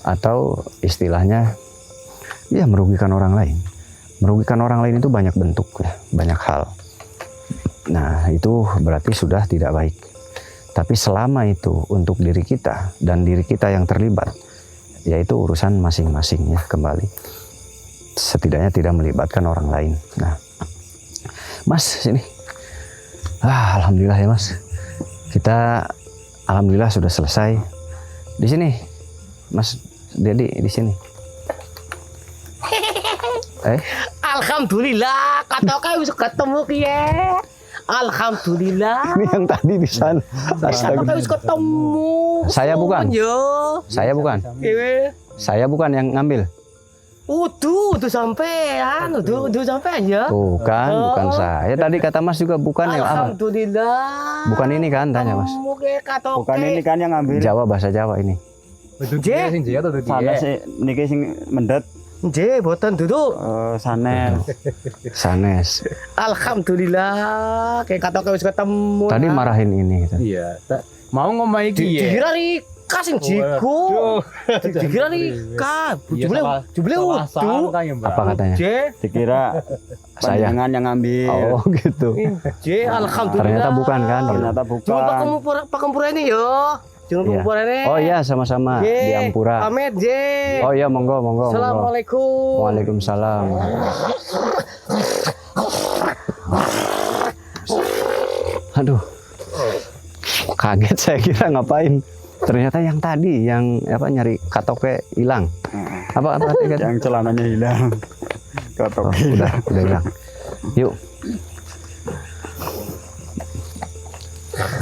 Atau istilahnya ya merugikan orang lain. Merugikan orang lain itu banyak bentuk ya, banyak hal. Nah, itu berarti sudah tidak baik. Tapi selama itu untuk diri kita dan diri kita yang terlibat, yaitu urusan masing-masing ya, kembali. Setidaknya tidak melibatkan orang lain. Nah, Mas sini. Alhamdulillah ya Mas. Kita alhamdulillah sudah selesai. Di sini, Mas Dedi di sini. Alhamdulillah, kata wis ketemu kiye. Alhamdulillah. Ini yang tadi di sana. Kata wis ketemu. Saya bukan. Yo. Saya bukan. Kiwe. Saya bukan yang ngambil. Udah sampean, udah sampean ya. Bukan saya. Tadi kata Mas juga bukan yang apa? Alhamdulillah. Bukan ini kan, tanya Mas. Bukan ini kan yang ngambil. Jawa, bahasa Jawa ini. Sana sih niki sing mendet. Nggih, boten duduk. Sanes. Sanes. Alhamdulillah, kayak kata wis ketemu. Tadi marahin ini gitu. Iya. Mau ngomong iki ya. Dikira Rika sing jigo. Dikira Rika. Jebule utuh. Apa katanya? Dikira Saya. panjangan yang ngambil. Oh, gitu. Alhamdulillah. Ternyata bukan kan? Ternyata bukan. Jangan pakempura ini yo. Jangan Iya. pakempura ini. Oh iya, sama-sama di Ampura. Pamit, J. Oh iya, monggo. Assalamualaikum. Waalaikumsalam. Aduh, kaget saya kira ngapain. Ternyata yang tadi, yang apa nyari katoknya hilang. Apa tadi? Yang celananya hilang. Oh, udah hilang. Yuk.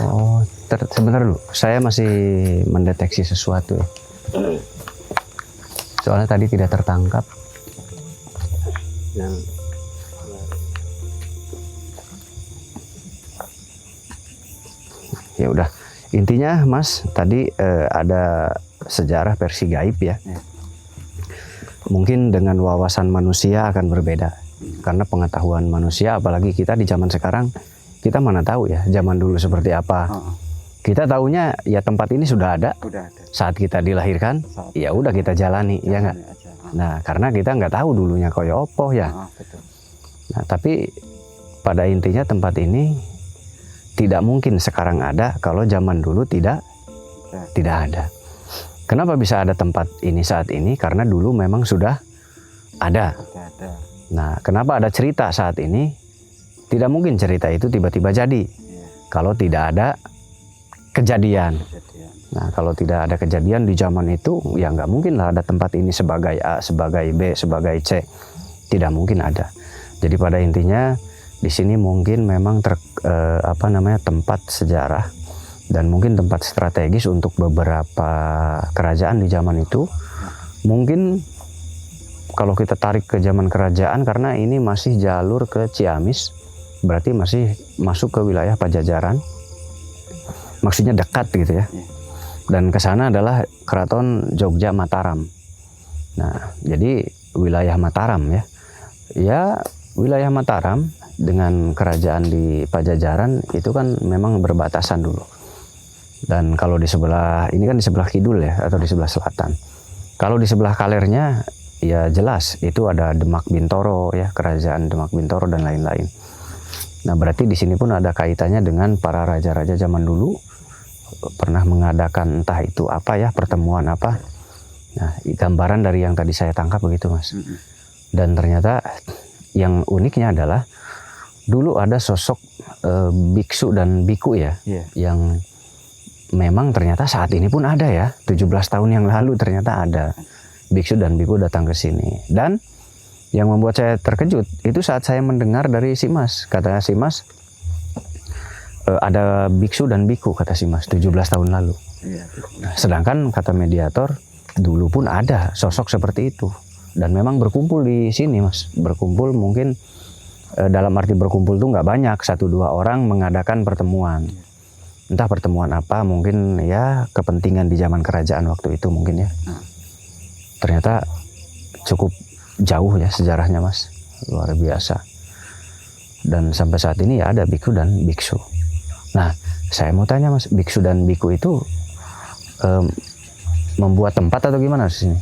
Oh, sebentar dulu. Saya masih mendeteksi sesuatu. Soalnya tadi tidak tertangkap. Ya udah. Intinya, Mas, tadi ada sejarah versi gaib ya. Mungkin dengan wawasan manusia akan berbeda. Karena pengetahuan manusia, apalagi kita di zaman sekarang, kita mana tahu ya zaman dulu seperti apa. Kita taunya ya tempat ini sudah ada. Saat kita dilahirkan, ya udah kita jalani, ya nggak? Nah, karena kita nggak tahu dulunya koyo opo ya. Nah, tapi pada intinya tempat ini tidak mungkin sekarang ada kalau zaman dulu tidak ada. Kenapa bisa ada tempat ini saat ini? Karena dulu memang sudah ada. Nah, kenapa ada cerita saat ini? Tidak mungkin cerita itu tiba-tiba jadi. Kalau tidak ada kejadian. Nah, kalau tidak ada kejadian di zaman itu, ya nggak mungkin lah ada tempat ini sebagai A, sebagai B, sebagai C. Tidak mungkin ada. Jadi pada intinya di sini mungkin memang tempat sejarah dan mungkin tempat strategis untuk beberapa kerajaan di zaman itu. Mungkin kalau kita tarik ke zaman kerajaan, karena ini masih jalur ke Ciamis, berarti masih masuk ke wilayah Pajajaran, maksudnya dekat gitu ya. Dan ke sana adalah Keraton Jogja Mataram. Nah, jadi wilayah Mataram ya. Ya, wilayah Mataram dengan kerajaan di Pajajaran itu kan memang berbatasan dulu. Dan kalau di sebelah, ini kan di sebelah kidul ya, atau di sebelah selatan. Kalau di sebelah kalernya, ya jelas itu ada Demak Bintoro ya, kerajaan Demak Bintoro dan lain-lain. Nah, berarti di sini pun ada kaitannya dengan para raja-raja zaman dulu pernah mengadakan entah itu apa ya, pertemuan apa. Nah, gambaran dari yang tadi saya tangkap begitu, Mas. Dan ternyata yang uniknya adalah dulu ada sosok biksu dan biku ya, yang memang ternyata saat ini pun ada ya, 17 tahun yang lalu ternyata ada biksu dan biku datang ke sini. Dan yang membuat saya terkejut itu saat saya mendengar dari si Mas, katanya si Mas ada biksu dan biku, kata si Mas, 17 tahun lalu. Nah, sedangkan kata mediator dulu pun ada sosok seperti itu dan memang berkumpul di sini, Mas. Berkumpul mungkin dalam arti berkumpul tuh nggak banyak, 1-2 orang mengadakan pertemuan. Entah pertemuan apa, mungkin ya kepentingan di zaman kerajaan waktu itu mungkin ya. Ternyata cukup jauh ya sejarahnya, Mas, luar biasa. Dan sampai saat ini ya ada biku dan biksu. Nah, saya mau tanya, Mas, biksu dan biku itu membuat tempat atau gimana di sini?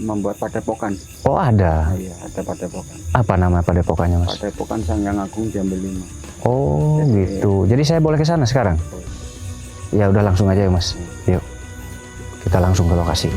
Membuat padepokan. Oh, ada. Iya, ada padepokan. Apa nama padepokannya, Mas? Padepokan Sanghyang Agung Jambe 5. Oh, gitu. Jadi saya boleh ke sana sekarang? Ya udah langsung aja ya, Mas. Yuk. Kita langsung ke lokasi.